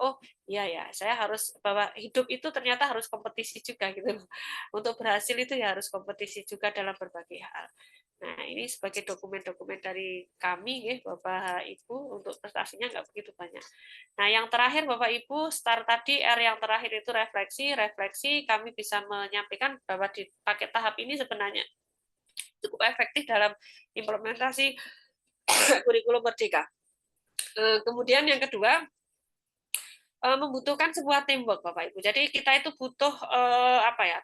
iya ya saya harus bahwa hidup itu ternyata harus kompetisi juga gitu loh. Untuk berhasil itu ya harus kompetisi juga dalam berbagai hal. Nah ini sebagai dokumen-dokumen dari kami ya Bapak Ibu, untuk prestasinya nggak begitu banyak. Nah yang terakhir Bapak Ibu, start tadi R yang terakhir itu refleksi kami bisa menyampaikan bahwa di paket tahap ini sebenarnya cukup efektif dalam implementasi kurikulum merdeka. Kemudian yang kedua, membutuhkan sebuah teamwork Bapak Ibu. Jadi kita itu butuh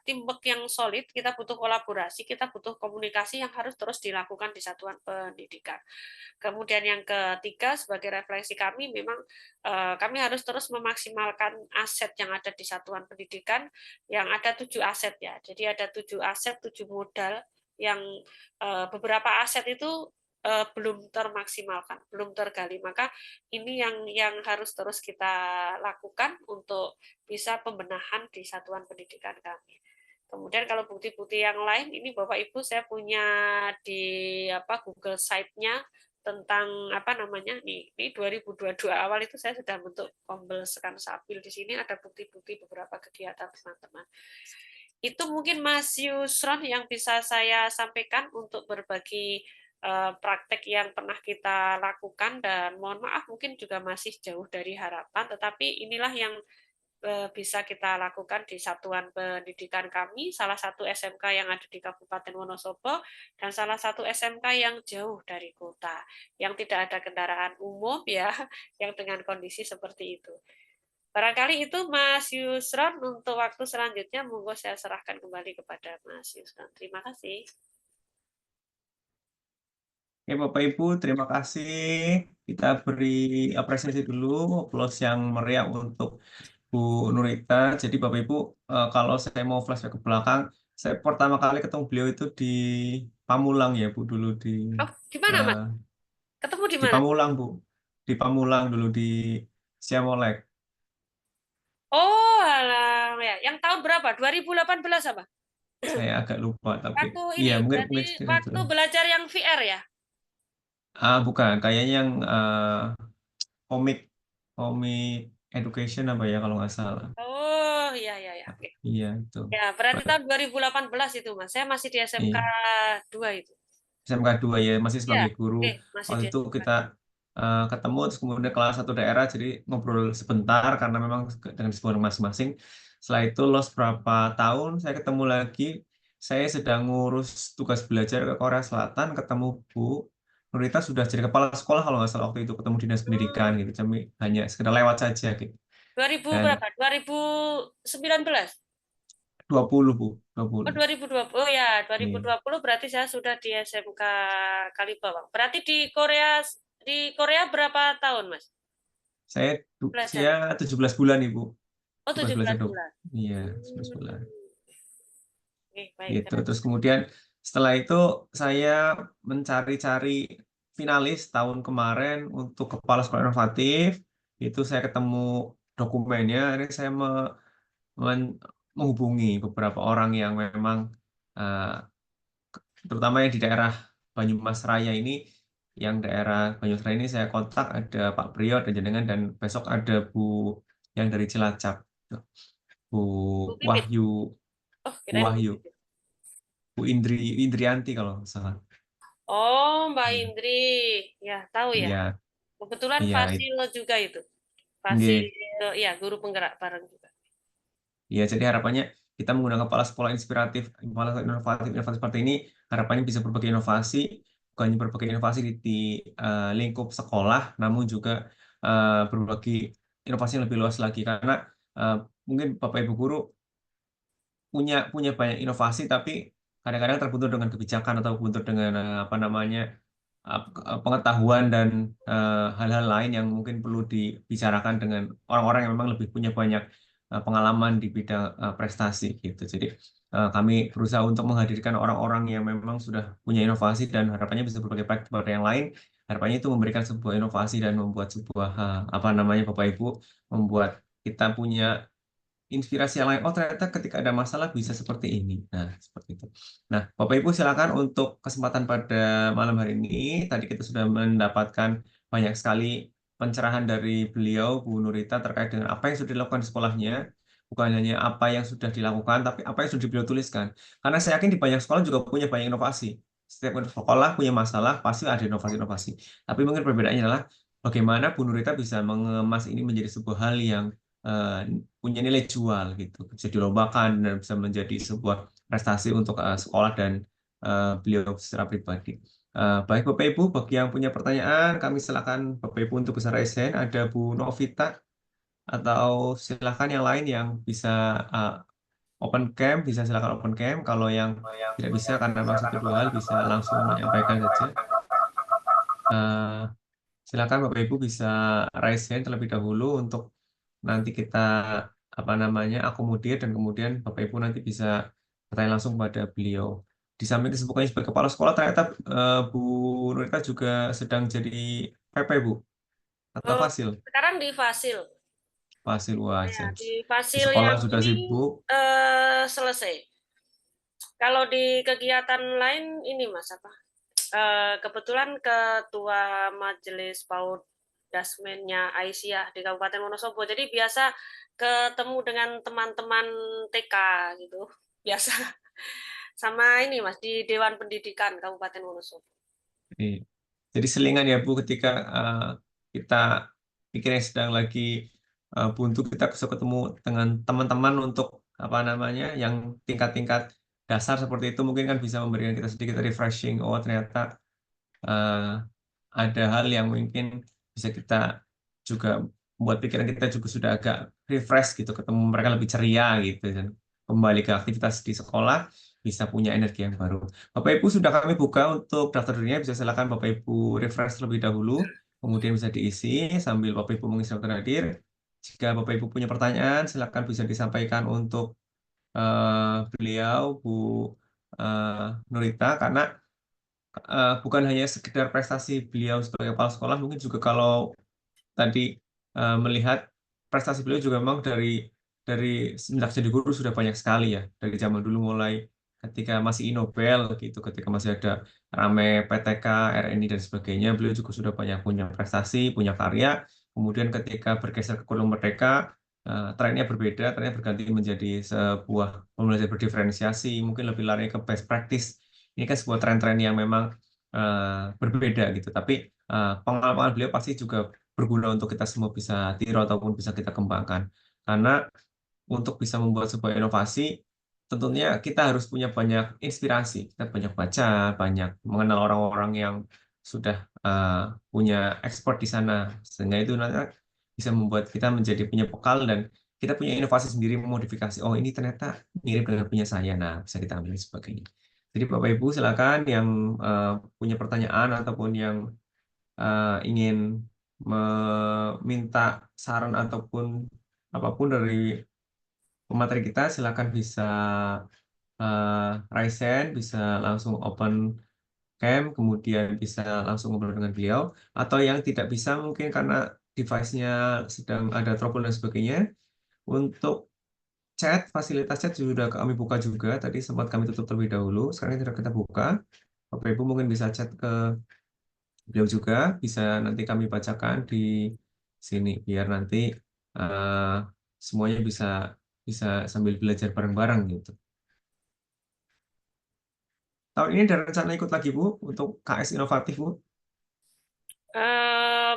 teamwork yang solid, kita butuh kolaborasi, kita butuh komunikasi yang harus terus dilakukan di satuan pendidikan. Kemudian yang ketiga, sebagai refleksi kami, memang kami harus terus memaksimalkan aset yang ada di satuan pendidikan, yang ada 7 aset ya. Jadi ada 7 aset, 7 modal, yang beberapa aset itu belum termaksimalkan, belum tergali. Maka ini yang harus terus kita lakukan untuk bisa pembenahan di satuan pendidikan kami. Kemudian kalau bukti-bukti yang lain, ini Bapak Ibu saya punya di Google Site-nya tentang ini 2022 awal itu saya sudah bentuk Kombelskan Sabil. Di sini ada bukti-bukti beberapa kegiatan teman-teman. Itu mungkin Mas Yusron yang bisa saya sampaikan untuk berbagi praktek yang pernah kita lakukan, dan mohon maaf mungkin juga masih jauh dari harapan, tetapi inilah yang bisa kita lakukan di satuan pendidikan kami, salah satu SMK yang ada di Kabupaten Wonosobo, dan salah satu SMK yang jauh dari kota, yang tidak ada kendaraan umum ya, yang dengan kondisi seperti itu. Barangkali itu Mas Yusron, untuk waktu selanjutnya monggo saya serahkan kembali kepada Mas Yusron. Terima kasih.
Oke, Bapak Ibu, terima kasih. Kita beri apresiasi dulu, aplaus yang meriah untuk Bu Nurita. Jadi Bapak Ibu, kalau saya mau flashback ke belakang, saya pertama kali ketemu beliau itu di Pamulang ya Bu, dulu di
Di mana Mas? Ketemu di mana?
Pamulang Bu. Di Pamulang dulu di Siamolek.
Oh, alah, ya. Yang tahun berapa? 2018 apa?
Saya agak lupa, tapi
Waktu
iya
ini
mungkin
berarti
sekitar itu.
waktu belajar yang VR ya?
Bukan, kayaknya yang komik komik education apa ya kalau nggak salah.
Oh, iya iya ya. Oke.
Iya itu.
Ya, berarti tahun 2018 itu, Mas. Saya masih di SMK
Iya.
2 itu.
SMK 2 ya, masih
Ya,
sebagai guru.
oke, masih
Waktu
di
itu
SMK.
kita ketemu, terus kemudian kelas satu daerah, jadi ngobrol sebentar karena memang dengan kesibukan masing-masing. Setelah itu los berapa tahun, saya ketemu lagi. Saya sedang ngurus tugas belajar ke Korea Selatan, ketemu Bu Nurita sudah jadi kepala sekolah kalau nggak salah waktu itu, ketemu dinas pendidikan
Hmm,
gitu. Kami hanya sekedar lewat saja gitu.
2000
Dan
berapa? 2019.
20 Bu,
Oh,
20.
2020. Oh ya,
Iya.
2020 berarti saya sudah di SMK Kalibawang. Berarti di Korea berapa tahun, Mas?
Saya
Belajar.
usia 17 bulan Ibu.
Oh,
Tugas belajar
17
dok.
bulan.
Iya, 17
Hmm.
bulan.
Oke, baik.
Gitu. Terus kemudian setelah itu saya mencari-cari finalis tahun kemarin untuk kepala sekolah inovatif. Itu saya ketemu dokumennya, akhirnya saya menghubungi beberapa orang yang memang eh, terutama yang di daerah Banyumas Raya ini, yang daerah Banyumas Raya ini saya kontak ada Pak Priyo dan jenengan, dan besok ada Bu yang dari Cilacap, Bu
Bu Pipit.
Wahyu,
Oh,
Bu
kirain Bu
Wahyu,
Pipit.
Bu Indrianti kalau nggak salah.
Oh, Mbak
Hmm.
Indri. Ya, tahu ya.
Iya,
Kebetulan
iya,
Fasil juga itu. Fasil,
nggih.
ya, guru penggerak bareng juga.
Iya, jadi harapannya kita menggunakan kepala sekolah inspiratif, kepala sekolah inovatif, inovatif seperti ini, harapannya bisa berbagi inovasi, bukan hanya berbagi inovasi di lingkup sekolah, namun juga berbagi inovasi yang lebih luas lagi. Karena eh, mungkin Bapak Ibu guru punya banyak inovasi, tapi kadang-kadang terbuntur dengan kebijakan atau buntur dengan apa namanya pengetahuan dan hal-hal lain yang mungkin perlu dibicarakan dengan orang-orang yang memang lebih punya banyak pengalaman di bidang prestasi gitu. Jadi kami berusaha untuk menghadirkan orang-orang yang memang sudah punya inovasi dan harapannya bisa berbagi baik kepada yang lain. Harapannya itu memberikan sebuah inovasi dan membuat sebuah apa namanya Bapak Ibu, membuat kita punya inspirasi yang lain. Oh, ternyata ketika ada masalah bisa seperti ini. Nah, seperti itu. Nah, Bapak Ibu silakan untuk kesempatan pada malam hari ini. Tadi kita sudah mendapatkan banyak sekali pencerahan dari beliau, Bu Nurita, terkait dengan apa yang sudah dilakukan di sekolahnya. Bukan hanya apa yang sudah dilakukan, tapi apa yang sudah beliau tuliskan. Karena saya yakin di banyak sekolah juga punya banyak inovasi. Setiap sekolah punya masalah, pasti ada inovasi-inovasi. Tapi mungkin perbedaannya adalah bagaimana Bu Nurita bisa mengemas ini menjadi sebuah hal yang eh, punya nilai jual gitu, bisa dilombakan dan bisa menjadi sebuah prestasi untuk sekolah dan beliau secara pribadi. Baik Bapak Ibu, bagi yang punya pertanyaan, kami silakan Bapak Ibu untuk bisa raise hand. Ada Bu Novita atau silakan yang lain yang bisa uh, open cam, bisa silakan open cam. Kalau yang tidak bisa karena memang satu dua hal bisa langsung menyampaikan saja. Uh, Silakan Bapak Ibu bisa raise hand terlebih dahulu untuk nanti kita apa namanya akomodir, dan kemudian Bapak Ibu nanti bisa bertanya langsung pada beliau. Di samping kesibukannya sebagai kepala sekolah, ternyata Bu Nurita juga sedang jadi PP Bu atau
Oh,
Fasil.
sekarang di Fasil.
Fasil
Ya,
wajah.
di
Di
Fasil
sekolah
yang
sudah
ini
sibuk.
selesai. Kalau di kegiatan lain ini Mas apa? Kebetulan ketua Majelis PAUD Dasmennya Aisyah di Kabupaten Wonosobo. Jadi biasa ketemu dengan teman-teman TK gitu. Biasa. Sama ini Mas di Dewan Pendidikan Kabupaten Wonosobo.
Jadi selingan ya Bu, ketika kita pikirnya sedang lagi buntu, kita bisa ketemu dengan teman-teman untuk apa namanya yang tingkat-tingkat dasar seperti itu, mungkin kan bisa memberikan kita sedikit refreshing. Oh, ternyata eh, ada hal yang mungkin bisa kita juga membuat pikiran kita juga sudah agak refresh gitu, ketemu mereka lebih ceria gitu, dan kembali ke aktivitas di sekolah bisa punya energi yang baru. Bapak Ibu sudah kami buka untuk daftar dirinya, bisa silakan Bapak Ibu refresh terlebih dahulu, kemudian bisa diisi sambil Bapak Ibu mengisi daftar hadir. Jika Bapak Ibu punya pertanyaan, silakan bisa disampaikan untuk beliau Bu Nurita, karena bukan hanya sekedar prestasi beliau sebagai kepala sekolah, mungkin juga kalau tadi melihat prestasi beliau juga memang dari semenjak jadi guru sudah banyak sekali ya, dari zaman dulu mulai ketika masih Inobel gitu, ketika masih ada rame PTK, RNI dan sebagainya, beliau juga sudah banyak punya prestasi, punya karya. Kemudian ketika bergeser ke kurikulum merdeka, trennya berbeda, trennya berganti menjadi sebuah pembelajaran berdiferensiasi, mungkin lebih lari ke best practice. Ini kan sebuah tren-tren yang memang berbeda gitu. Tapi pengalaman beliau pasti juga berguna untuk kita semua bisa tiru ataupun bisa kita kembangkan. Karena untuk bisa membuat sebuah inovasi, tentunya kita harus punya banyak inspirasi. Kita banyak baca, banyak mengenal orang-orang yang sudah punya ekspor di sana. Sehingga itu nanti bisa membuat kita menjadi punya bekal dan kita punya inovasi sendiri, memodifikasi. Oh, ini ternyata mirip dengan punya saya. Nah, bisa kita ambil dan sebagainya. Jadi Bapak Ibu silakan yang punya pertanyaan ataupun yang ingin meminta saran ataupun apapun dari pemateri kita, silakan bisa raise hand, bisa langsung open cam, kemudian bisa langsung ngobrol dengan beliau, atau yang tidak bisa mungkin karena device-nya sedang ada trouble dan sebagainya, untuk chat, fasilitas chat sudah kami buka juga, tadi sempat kami tutup terlebih dahulu, sekarang sudah kita buka. Bapak Ibu mungkin bisa chat ke beliau juga, bisa nanti kami bacakan di sini, biar nanti eh, semuanya bisa bisa sambil belajar bareng-bareng gitu. Tahun ini ada rencana ikut lagi Bu untuk KS inovatif Bu?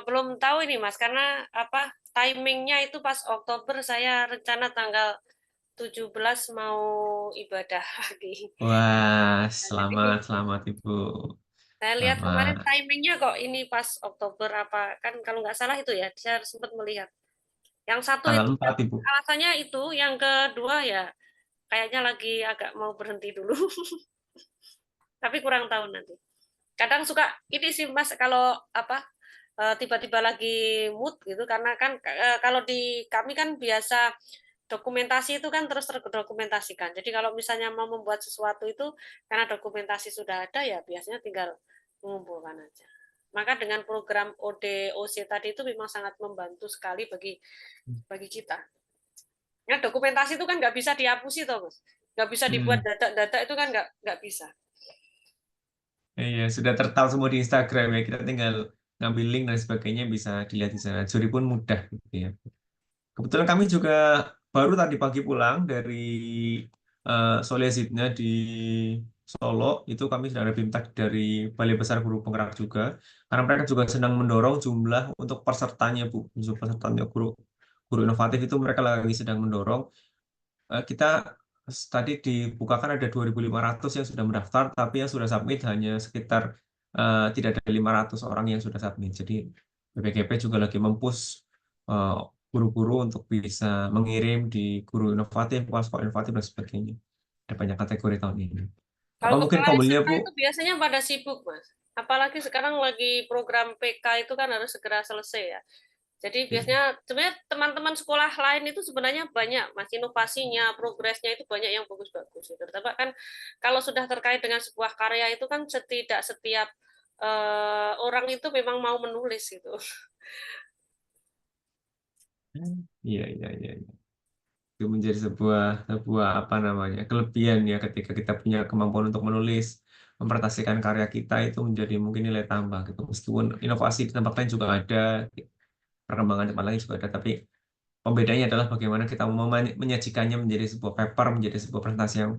Belum tahu ini Mas, karena apa timingnya itu pas Oktober, saya rencana tanggal 17 mau ibadah lagi.
Wah,
Jadi
selamat Ibu.
saya lihat kemarin
Selamat.
timingnya kok ini pas Oktober apa kan kalau nggak salah itu ya, saya sempat melihat. Yang satu
Tanggal
itu
4 Ibu.
alasannya itu, yang kedua ya kayaknya lagi agak mau berhenti dulu. Tapi kurang tahu nanti. Kadang suka ini sih Mas kalau apa tiba-tiba lagi mood gitu karena kan kalau di kami kan biasa dokumentasi itu kan terus terdokumentasikan. Jadi kalau misalnya mau membuat sesuatu itu karena dokumentasi sudah ada ya biasanya tinggal mengumpulkan aja. Maka dengan program ODOC tadi itu memang sangat membantu sekali bagi kita. Ya, dokumentasi itu kan nggak bisa dihapusi toh, Mas. Nggak bisa dibuat data-data itu kan nggak bisa.
Iya, sudah tertahu semua di Instagram ya. Kita tinggal ngambil link dan sebagainya bisa dilihat di sana. Juri pun mudah gitu ya. Kebetulan kami juga baru tadi pagi pulang dari Solesiknya di Solo. Itu kami sudah ada BIMTAK dari Balai Besar Guru Penggerak juga. Karena mereka juga sedang mendorong jumlah untuk pesertanya Bu. Jumlah pesertanya guru guru inovatif itu mereka lagi sedang mendorong. Kita tadi dibukakan ada 2.500 yang sudah mendaftar, tapi yang sudah submit hanya sekitar tidak ada 500 orang yang sudah submit. Jadi BPGP juga lagi mempush eh, guru-guru untuk bisa mengirim di guru inovatif, sekolah inovatif dan sebagainya. Ada banyak kategori tahun ini. Apa
Kalau
mungkin
kepala
formulnya
SMK
Bu?
itu biasanya pada sibuk, Mas. Apalagi sekarang lagi program PK itu kan harus segera selesai ya. Jadi biasanya sebenarnya teman-teman sekolah lain itu sebenarnya banyak, Mas, inovasinya, progresnya itu banyak yang bagus-bagus. Gitu. Tapi kan kalau sudah terkait dengan sebuah karya itu kan setiap orang itu memang mau menulis gitu.
Iya, iya, iya. Itu menjadi sebuah sebuah apa namanya kelebihan ya ketika kita punya kemampuan untuk menulis mempresentasikan karya kita itu menjadi mungkin nilai tambah gitu meskipun inovasi di tempat lain juga ada perkembangan tempat lain juga ada tapi pembedanya adalah bagaimana kita menyajikannya menjadi sebuah paper menjadi sebuah presentasi yang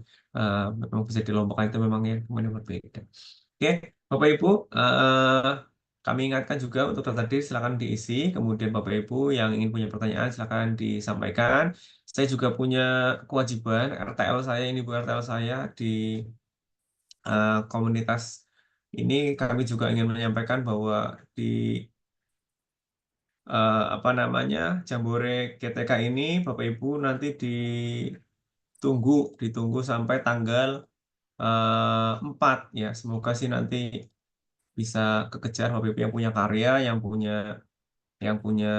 memang bisa dilompokkan itu memang yang kemudian berbeda. Oke, Bapak Ibu, kami ingatkan juga untuk daftar diri silakan diisi. Kemudian Bapak Ibu yang ingin punya pertanyaan silakan disampaikan. Saya juga punya kewajiban RTL saya ini Bu RTL saya di komunitas ini kami juga ingin menyampaikan bahwa di apa namanya Jambore GTK ini Bapak Ibu nanti ditunggu sampai tanggal 4 ya. Semoga sih nanti bisa kekejar Bapak Ibu yang punya karya, yang punya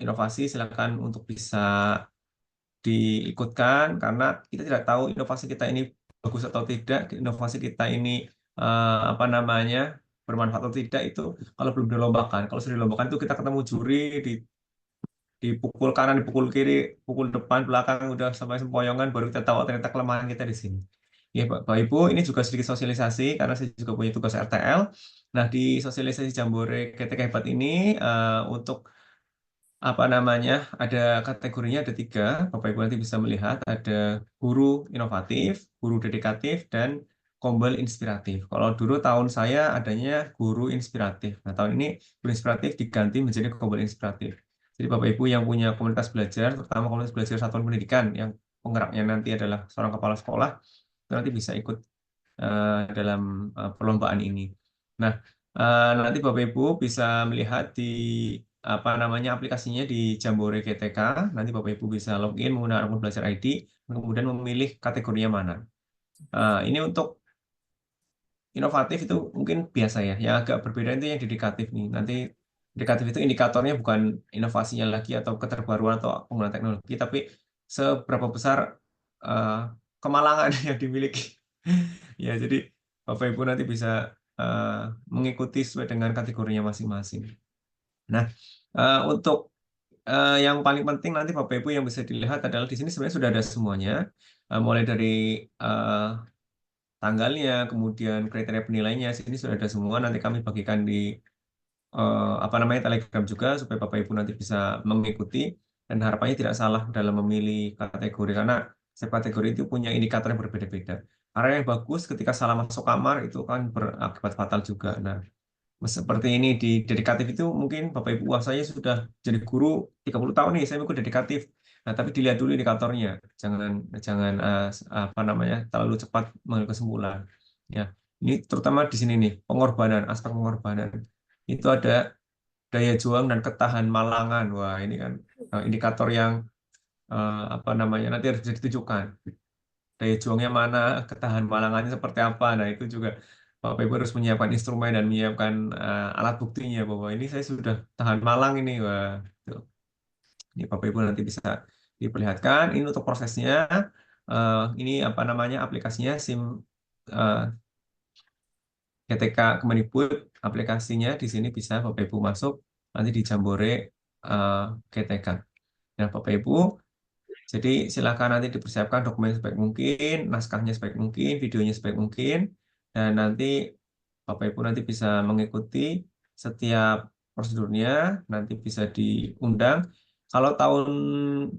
inovasi silakan untuk bisa diikutkan karena kita tidak tahu inovasi kita ini bagus atau tidak, inovasi kita ini apa namanya bermanfaat atau tidak itu kalau belum dilombakan. Kalau sudah dilombakan itu kita ketemu juri dipukul kanan, dipukul kiri, pukul depan, belakang udah sampai sempoyongan baru kita tahu ternyata kelemahan kita di sini. Ya, Bapak Ibu, ini juga sedikit sosialisasi karena saya juga punya tugas RTL. Nah, di sosialisasi Jambore GTK Hebat ini untuk apa namanya, ada kategorinya ada 3. Bapak Ibu nanti bisa melihat ada guru inovatif, guru dedikatif, dan kombel inspiratif. Kalau dulu tahun saya adanya guru inspiratif. Nah, tahun ini guru inspiratif diganti menjadi kombel inspiratif. Jadi Bapak Ibu yang punya komunitas belajar, terutama komunitas belajar satuan pendidikan yang penggeraknya nanti adalah seorang kepala sekolah, itu nanti bisa ikut dalam perlombaan ini. Nah, nanti Bapak Ibu bisa melihat di apa namanya aplikasinya di Jambore GTK. Nanti Bapak Ibu bisa login menggunakan akun belajar ID, kemudian memilih kategorinya mana. Ini untuk inovatif itu mungkin biasa ya. Yang agak berbeda itu yang dedikatif nih. Nanti dedikatif itu indikatornya bukan inovasinya lagi atau keterbaruan atau penggunaan teknologi, tapi seberapa besar eh, kemalangan yang dimiliki. Ya, jadi Bapak Ibu nanti bisa mengikuti sesuai dengan kategorinya masing-masing. Nah, untuk yang paling penting nanti Bapak Ibu yang bisa dilihat adalah di sini sebenarnya sudah ada semuanya, mulai dari eh, tanggalnya, kemudian kriteria penilainya, sini sudah ada semua. Nanti kami bagikan di apa namanya Telegram juga supaya Bapak Ibu nanti bisa mengikuti dan harapannya tidak salah dalam memilih kategori karena setiap kategori itu punya indikator yang berbeda-beda. Karena yang bagus ketika salah masuk kamar itu kan berakibat fatal juga. Nah, seperti ini di dedikatif itu mungkin Bapak Ibu, wah saya sudah jadi guru 30 tahun nih, saya ikut dedikatif. Nah, tapi dilihat dulu indikatornya. Jangan jangan apa namanya terlalu cepat mengambil kesimpulan. Ya. Ini terutama di sini nih, pengorbanan, aspek pengorbanan. Itu ada daya juang dan ketahan malangan. Wah, ini kan indikator yang apa namanya nanti harus bisa ditunjukkan. Daya juangnya mana, ketahan malangannya seperti apa. Nah, itu juga Bapak Ibu harus menyiapkan instrumen dan menyiapkan alat buktinya bahwa ini saya sudah tahan malang ini. Wah, tuh. Ini Bapak Ibu nanti bisa diperlihatkan. Ini untuk prosesnya. Ini apa namanya aplikasinya SIM GTK Kemendikbud, aplikasinya di sini bisa Bapak Ibu masuk nanti di Jambore GTK. Nah, Bapak Ibu, jadi silakan nanti dipersiapkan dokumen sebaik mungkin, naskahnya sebaik mungkin, videonya sebaik mungkin, dan nanti Bapak Ibu nanti bisa mengikuti setiap prosedurnya, nanti bisa diundang. Kalau tahun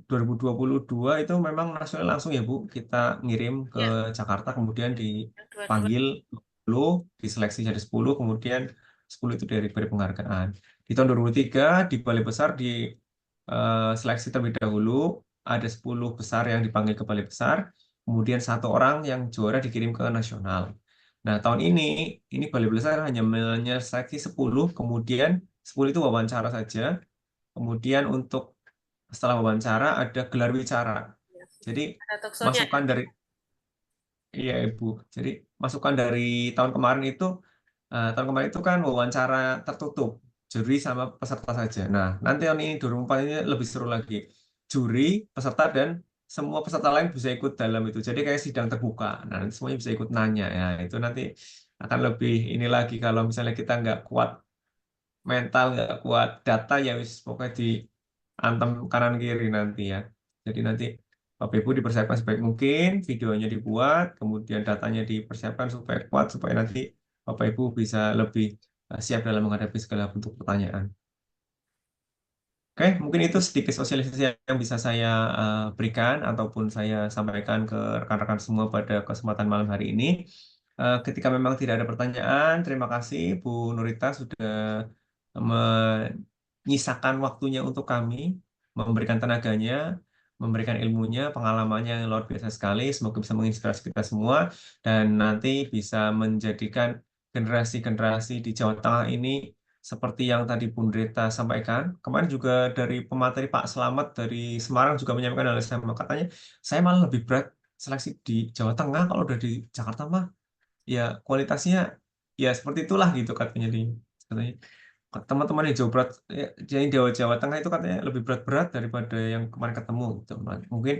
2022 itu memang nasional langsung ya Bu, kita ngirim ke
Ya,
Jakarta, kemudian
dua-dua.
dipanggil 10, diseleksi jadi 10, kemudian 10 itu dari beri penghargaan. Di tahun 2003 di Balai Besar di seleksi terlebih dahulu, ada 10 besar yang dipanggil ke Balai Besar, kemudian 1 orang yang juara dikirim ke nasional. Nah, tahun ini Balai Besar hanya menyeleksi 10, kemudian 10 itu wawancara saja. Kemudian untuk setelah wawancara ada gelar bicara. Jadi
Ada talkshow-nya.
masukan dari iya Ibu. Jadi masukan dari tahun kemarin itu kan wawancara tertutup, juri sama peserta saja. Nah, nanti tahun ini 2004 ini lebih seru lagi. Juri, peserta dan semua peserta lain bisa ikut dalam itu. Jadi kayak sidang terbuka. Nah, nanti semuanya bisa ikut nanya. Ya, itu nanti akan lebih ini lagi kalau misalnya kita nggak kuat mental, nggak kuat data ya wis pokoknya diantem kanan kiri nanti ya. Jadi nanti Bapak Ibu dipersiapkan sebaik mungkin, videonya dibuat, kemudian datanya dipersiapkan supaya kuat, supaya nanti Bapak Ibu bisa lebih siap dalam menghadapi segala bentuk pertanyaan. Oke, mungkin itu sedikit sosialisasi yang bisa saya berikan ataupun saya sampaikan ke rekan-rekan semua pada kesempatan malam hari ini. Ketika memang tidak ada pertanyaan, terima kasih Bu Nurita sudah menyisakan waktunya untuk kami, memberikan tenaganya, memberikan ilmunya, pengalamannya yang luar biasa sekali. Semoga bisa menginspirasi kita semua dan nanti bisa menjadikan generasi-generasi di Jawa Tengah ini seperti yang tadi Bun Rita sampaikan. Kemarin juga dari pemateri Pak Slamet dari Semarang juga menyampaikan hal yang sama. Katanya, saya malah lebih berat seleksi di Jawa Tengah kalau udah di Jakarta mah ya kualitasnya ya seperti itulah gitu katanya teman-teman yang Jawa Barat jadi Jawa Tengah itu katanya lebih berat-berat daripada yang kemarin ketemu gitu. Mungkin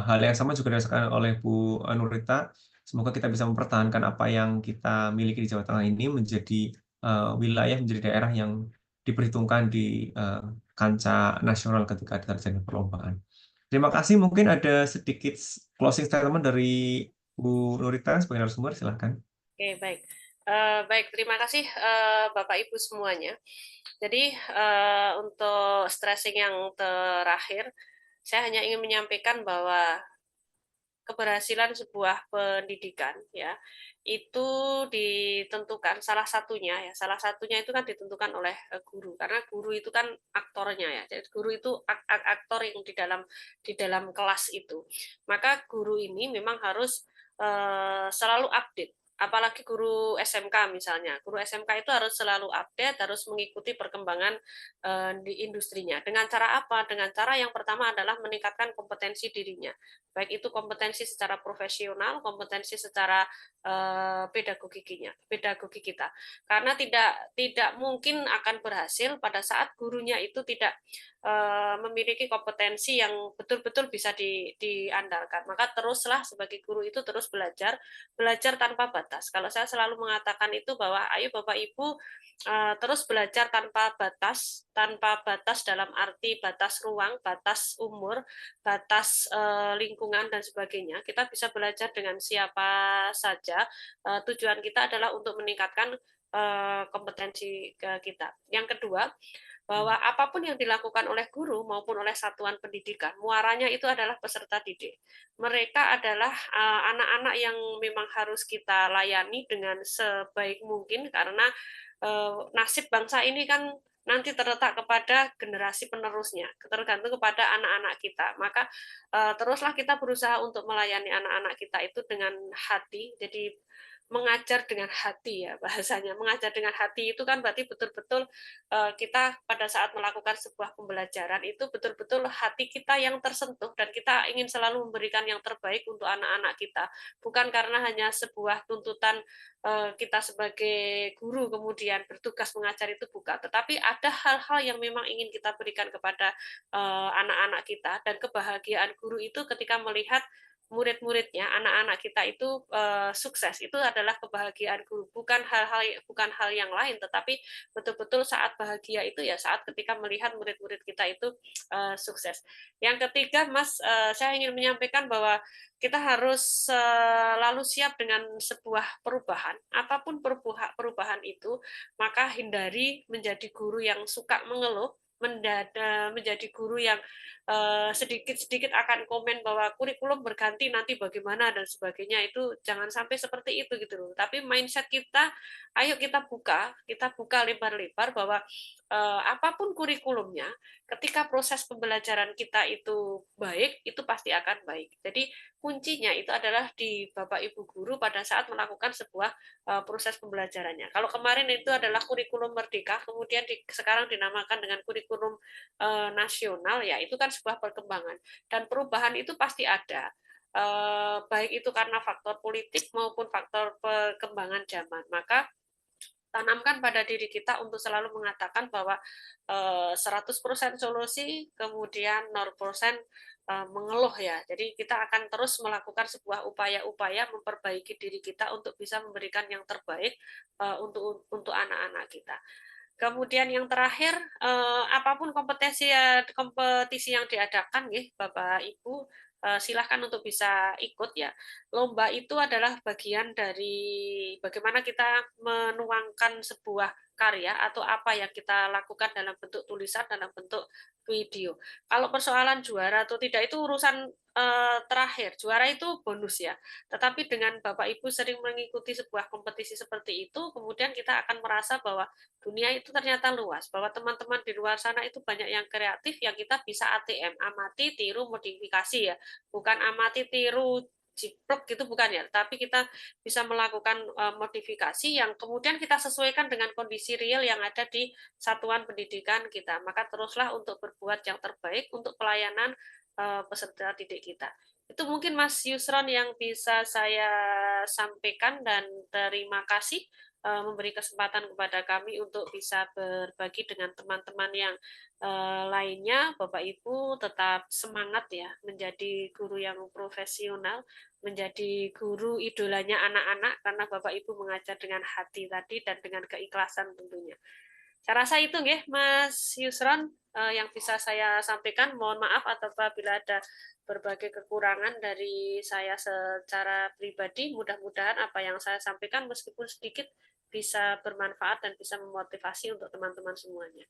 hal yang sama juga dirasakan oleh Bu Nurita. Semoga kita bisa mempertahankan apa yang kita miliki di Jawa Tengah ini menjadi wilayah, menjadi daerah yang diperhitungkan di kancah nasional ketika terjadi perlombaan. Terima kasih. Mungkin ada sedikit closing statement dari Bu Nurita sebagai narasumber, silakan.
Oke, baik. Baik, terima kasih Bapak Ibu semuanya. Jadi untuk stressing yang terakhir, saya hanya ingin menyampaikan bahwa keberhasilan sebuah pendidikan ya itu ditentukan salah satunya itu kan ditentukan oleh guru, karena guru itu kan aktornya ya. Jadi guru itu aktor yang di dalam kelas itu. Maka guru ini memang harus selalu update. Apalagi guru SMK misalnya, guru SMK itu harus selalu update, harus mengikuti perkembangan di industrinya. Dengan cara apa? Dengan cara yang pertama adalah meningkatkan kompetensi dirinya, baik itu kompetensi secara profesional, kompetensi secara pedagogi kita. Karena tidak mungkin akan berhasil pada saat gurunya itu tidak memiliki kompetensi yang betul-betul bisa diandalkan. Maka teruslah sebagai guru itu terus belajar tanpa batas. Kalau saya selalu mengatakan itu bahwa ayo Bapak Ibu terus belajar tanpa batas dalam arti batas ruang, batas umur, batas lingkungan dan sebagainya. Kita bisa belajar dengan siapa saja. Tujuan kita adalah untuk meningkatkan kompetensi kita. Yang kedua, bahwa apapun yang dilakukan oleh guru maupun oleh satuan pendidikan, muaranya itu adalah peserta didik. Mereka adalah anak-anak yang memang harus kita layani dengan sebaik mungkin, karena nasib bangsa ini kan nanti terletak kepada generasi penerusnya, tergantung kepada anak-anak kita. Maka teruslah kita berusaha untuk melayani anak-anak kita itu dengan hati. Jadi mengajar dengan hati ya bahasanya. Mengajar dengan hati itu kan berarti betul-betul kita pada saat melakukan sebuah pembelajaran itu betul-betul hati kita yang tersentuh dan kita ingin selalu memberikan yang terbaik untuk anak-anak kita. Bukan karena hanya sebuah tuntutan kita sebagai guru kemudian bertugas mengajar itu bukan, tetapi ada hal-hal yang memang ingin kita berikan kepada anak-anak kita, dan kebahagiaan guru itu ketika melihat murid-muridnya, anak-anak kita itu sukses, itu adalah kebahagiaan guru, bukan hal yang lain, tetapi betul-betul saat bahagia itu ya saat ketika melihat murid-murid kita itu sukses. Yang ketiga, Mas, saya ingin menyampaikan bahwa kita harus selalu siap dengan sebuah perubahan. Apapun perubahan itu, maka hindari menjadi guru yang suka mengeluh, menjadi guru yang sedikit-sedikit akan komen bahwa kurikulum berganti nanti bagaimana dan sebagainya. Itu jangan sampai seperti itu gitu loh. Tapi mindset kita, ayo kita buka lebar-lebar bahwa apapun kurikulumnya, ketika proses pembelajaran kita itu baik, itu pasti akan baik. Jadi kuncinya itu adalah di Bapak Ibu guru pada saat melakukan sebuah proses pembelajarannya. Kalau kemarin itu adalah kurikulum merdeka, kemudian sekarang dinamakan dengan kurikulum nasional, ya itu kan sebuah perkembangan dan perubahan itu pasti ada, baik itu karena faktor politik maupun faktor perkembangan zaman. Maka tanamkan pada diri kita untuk selalu mengatakan bahwa 100% solusi kemudian 0% mengeluh ya. Jadi kita akan terus melakukan sebuah upaya-upaya memperbaiki diri kita untuk bisa memberikan yang terbaik untuk anak-anak kita. Kemudian yang terakhir, apapun kompetisi yang diadakan, Bapak Ibu, silahkan untuk bisa ikut ya. Lomba itu adalah bagian dari bagaimana kita menuangkan sebuah karya atau apa yang kita lakukan dalam bentuk tulisan, dalam bentuk video. Kalau persoalan juara atau tidak itu urusan terakhir. Juara itu bonus ya. Tetapi dengan Bapak Ibu sering mengikuti sebuah kompetisi seperti itu, kemudian kita akan merasa bahwa dunia itu ternyata luas, bahwa teman-teman di luar sana itu banyak yang kreatif, yang kita bisa ATM, amati, tiru, modifikasi ya, bukan amati, tiru, jiplek gitu bukan ya, tapi kita bisa melakukan modifikasi yang kemudian kita sesuaikan dengan kondisi real yang ada di satuan pendidikan kita. Maka teruslah untuk berbuat yang terbaik untuk pelayanan peserta didik kita. Itu mungkin Mas Yusron yang bisa saya sampaikan, dan terima kasih memberi kesempatan kepada kami untuk bisa berbagi dengan teman-teman yang lainnya. Bapak Ibu tetap semangat ya menjadi guru yang profesional, menjadi guru idolanya anak-anak, karena Bapak Ibu mengajar dengan hati tadi dan dengan keikhlasan tentunya. Saya rasa itu nggih Mas Yusron yang bisa saya sampaikan. Mohon maaf apabila ada berbagai kekurangan dari saya secara pribadi. Mudah-mudahan apa yang saya sampaikan meskipun sedikit bisa bermanfaat dan bisa memotivasi untuk teman-teman semuanya.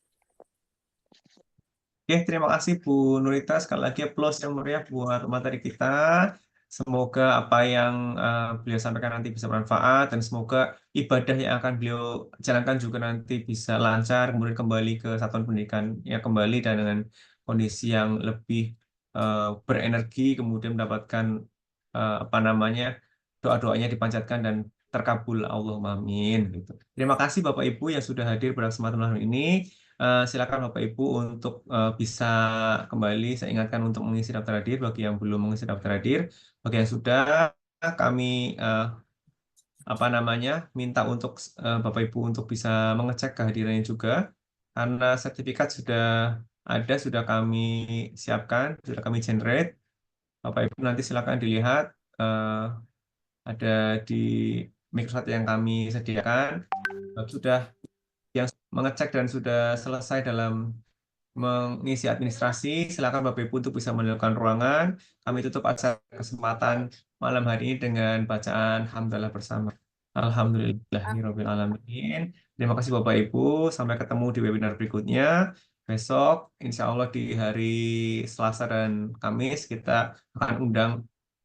Oke, terima kasih Bu Nurita. Sekali lagi applause yang meriah buat materi kita. Semoga apa yang beliau sampaikan nanti bisa bermanfaat dan semoga ibadah yang akan beliau jalankan juga nanti bisa lancar, kemudian kembali ke satuan pendidikan ya kembali dan dengan kondisi yang lebih berenergi, kemudian mendapatkan apa namanya doa-doanya dipanjatkan dan terkabul Allahumma amin gitu. Terima kasih Bapak Ibu yang sudah hadir pada kesempatan malam ini. Silakan Bapak Ibu untuk bisa kembali. Saya ingatkan untuk mengisi daftar hadir bagi yang belum mengisi daftar hadir. Bagi yang sudah, kami apa namanya minta untuk Bapak Ibu untuk bisa mengecek kehadirannya juga, karena sertifikat sudah ada, sudah kami siapkan, sudah kami generate. Bapak Ibu nanti silakan dilihat ada di Microsoft yang kami sediakan. Sudah yang mengecek dan sudah selesai dalam mengisi administrasi, silakan Bapak Ibu untuk bisa menentukan ruangan. Kami tutup acara kesempatan malam hari ini dengan bacaan hamdalah bersama. Alhamdulillahirabbil alamin. Terima kasih Bapak Ibu. Sampai ketemu di webinar berikutnya. Besok, insya Allah di hari Selasa dan Kamis, kita akan undang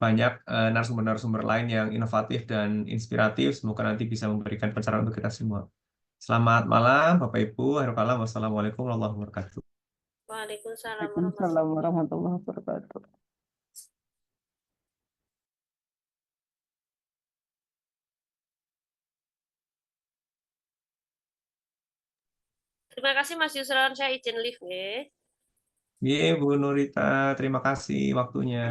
banyak narasumber-narasumber lain yang inovatif dan inspiratif. Semoga nanti bisa memberikan pencerahan untuk kita semua. Selamat malam, Bapak Ibu. Akhirul kalam. Wassalamualaikum warahmatullahi wabarakatuh.
Waalaikumsalam
Waalaikumsalam warahmatullahi wabarakatuh.
Terima kasih Mas Yusron, saya izin live nggih.
Bu Nurita, terima kasih waktunya.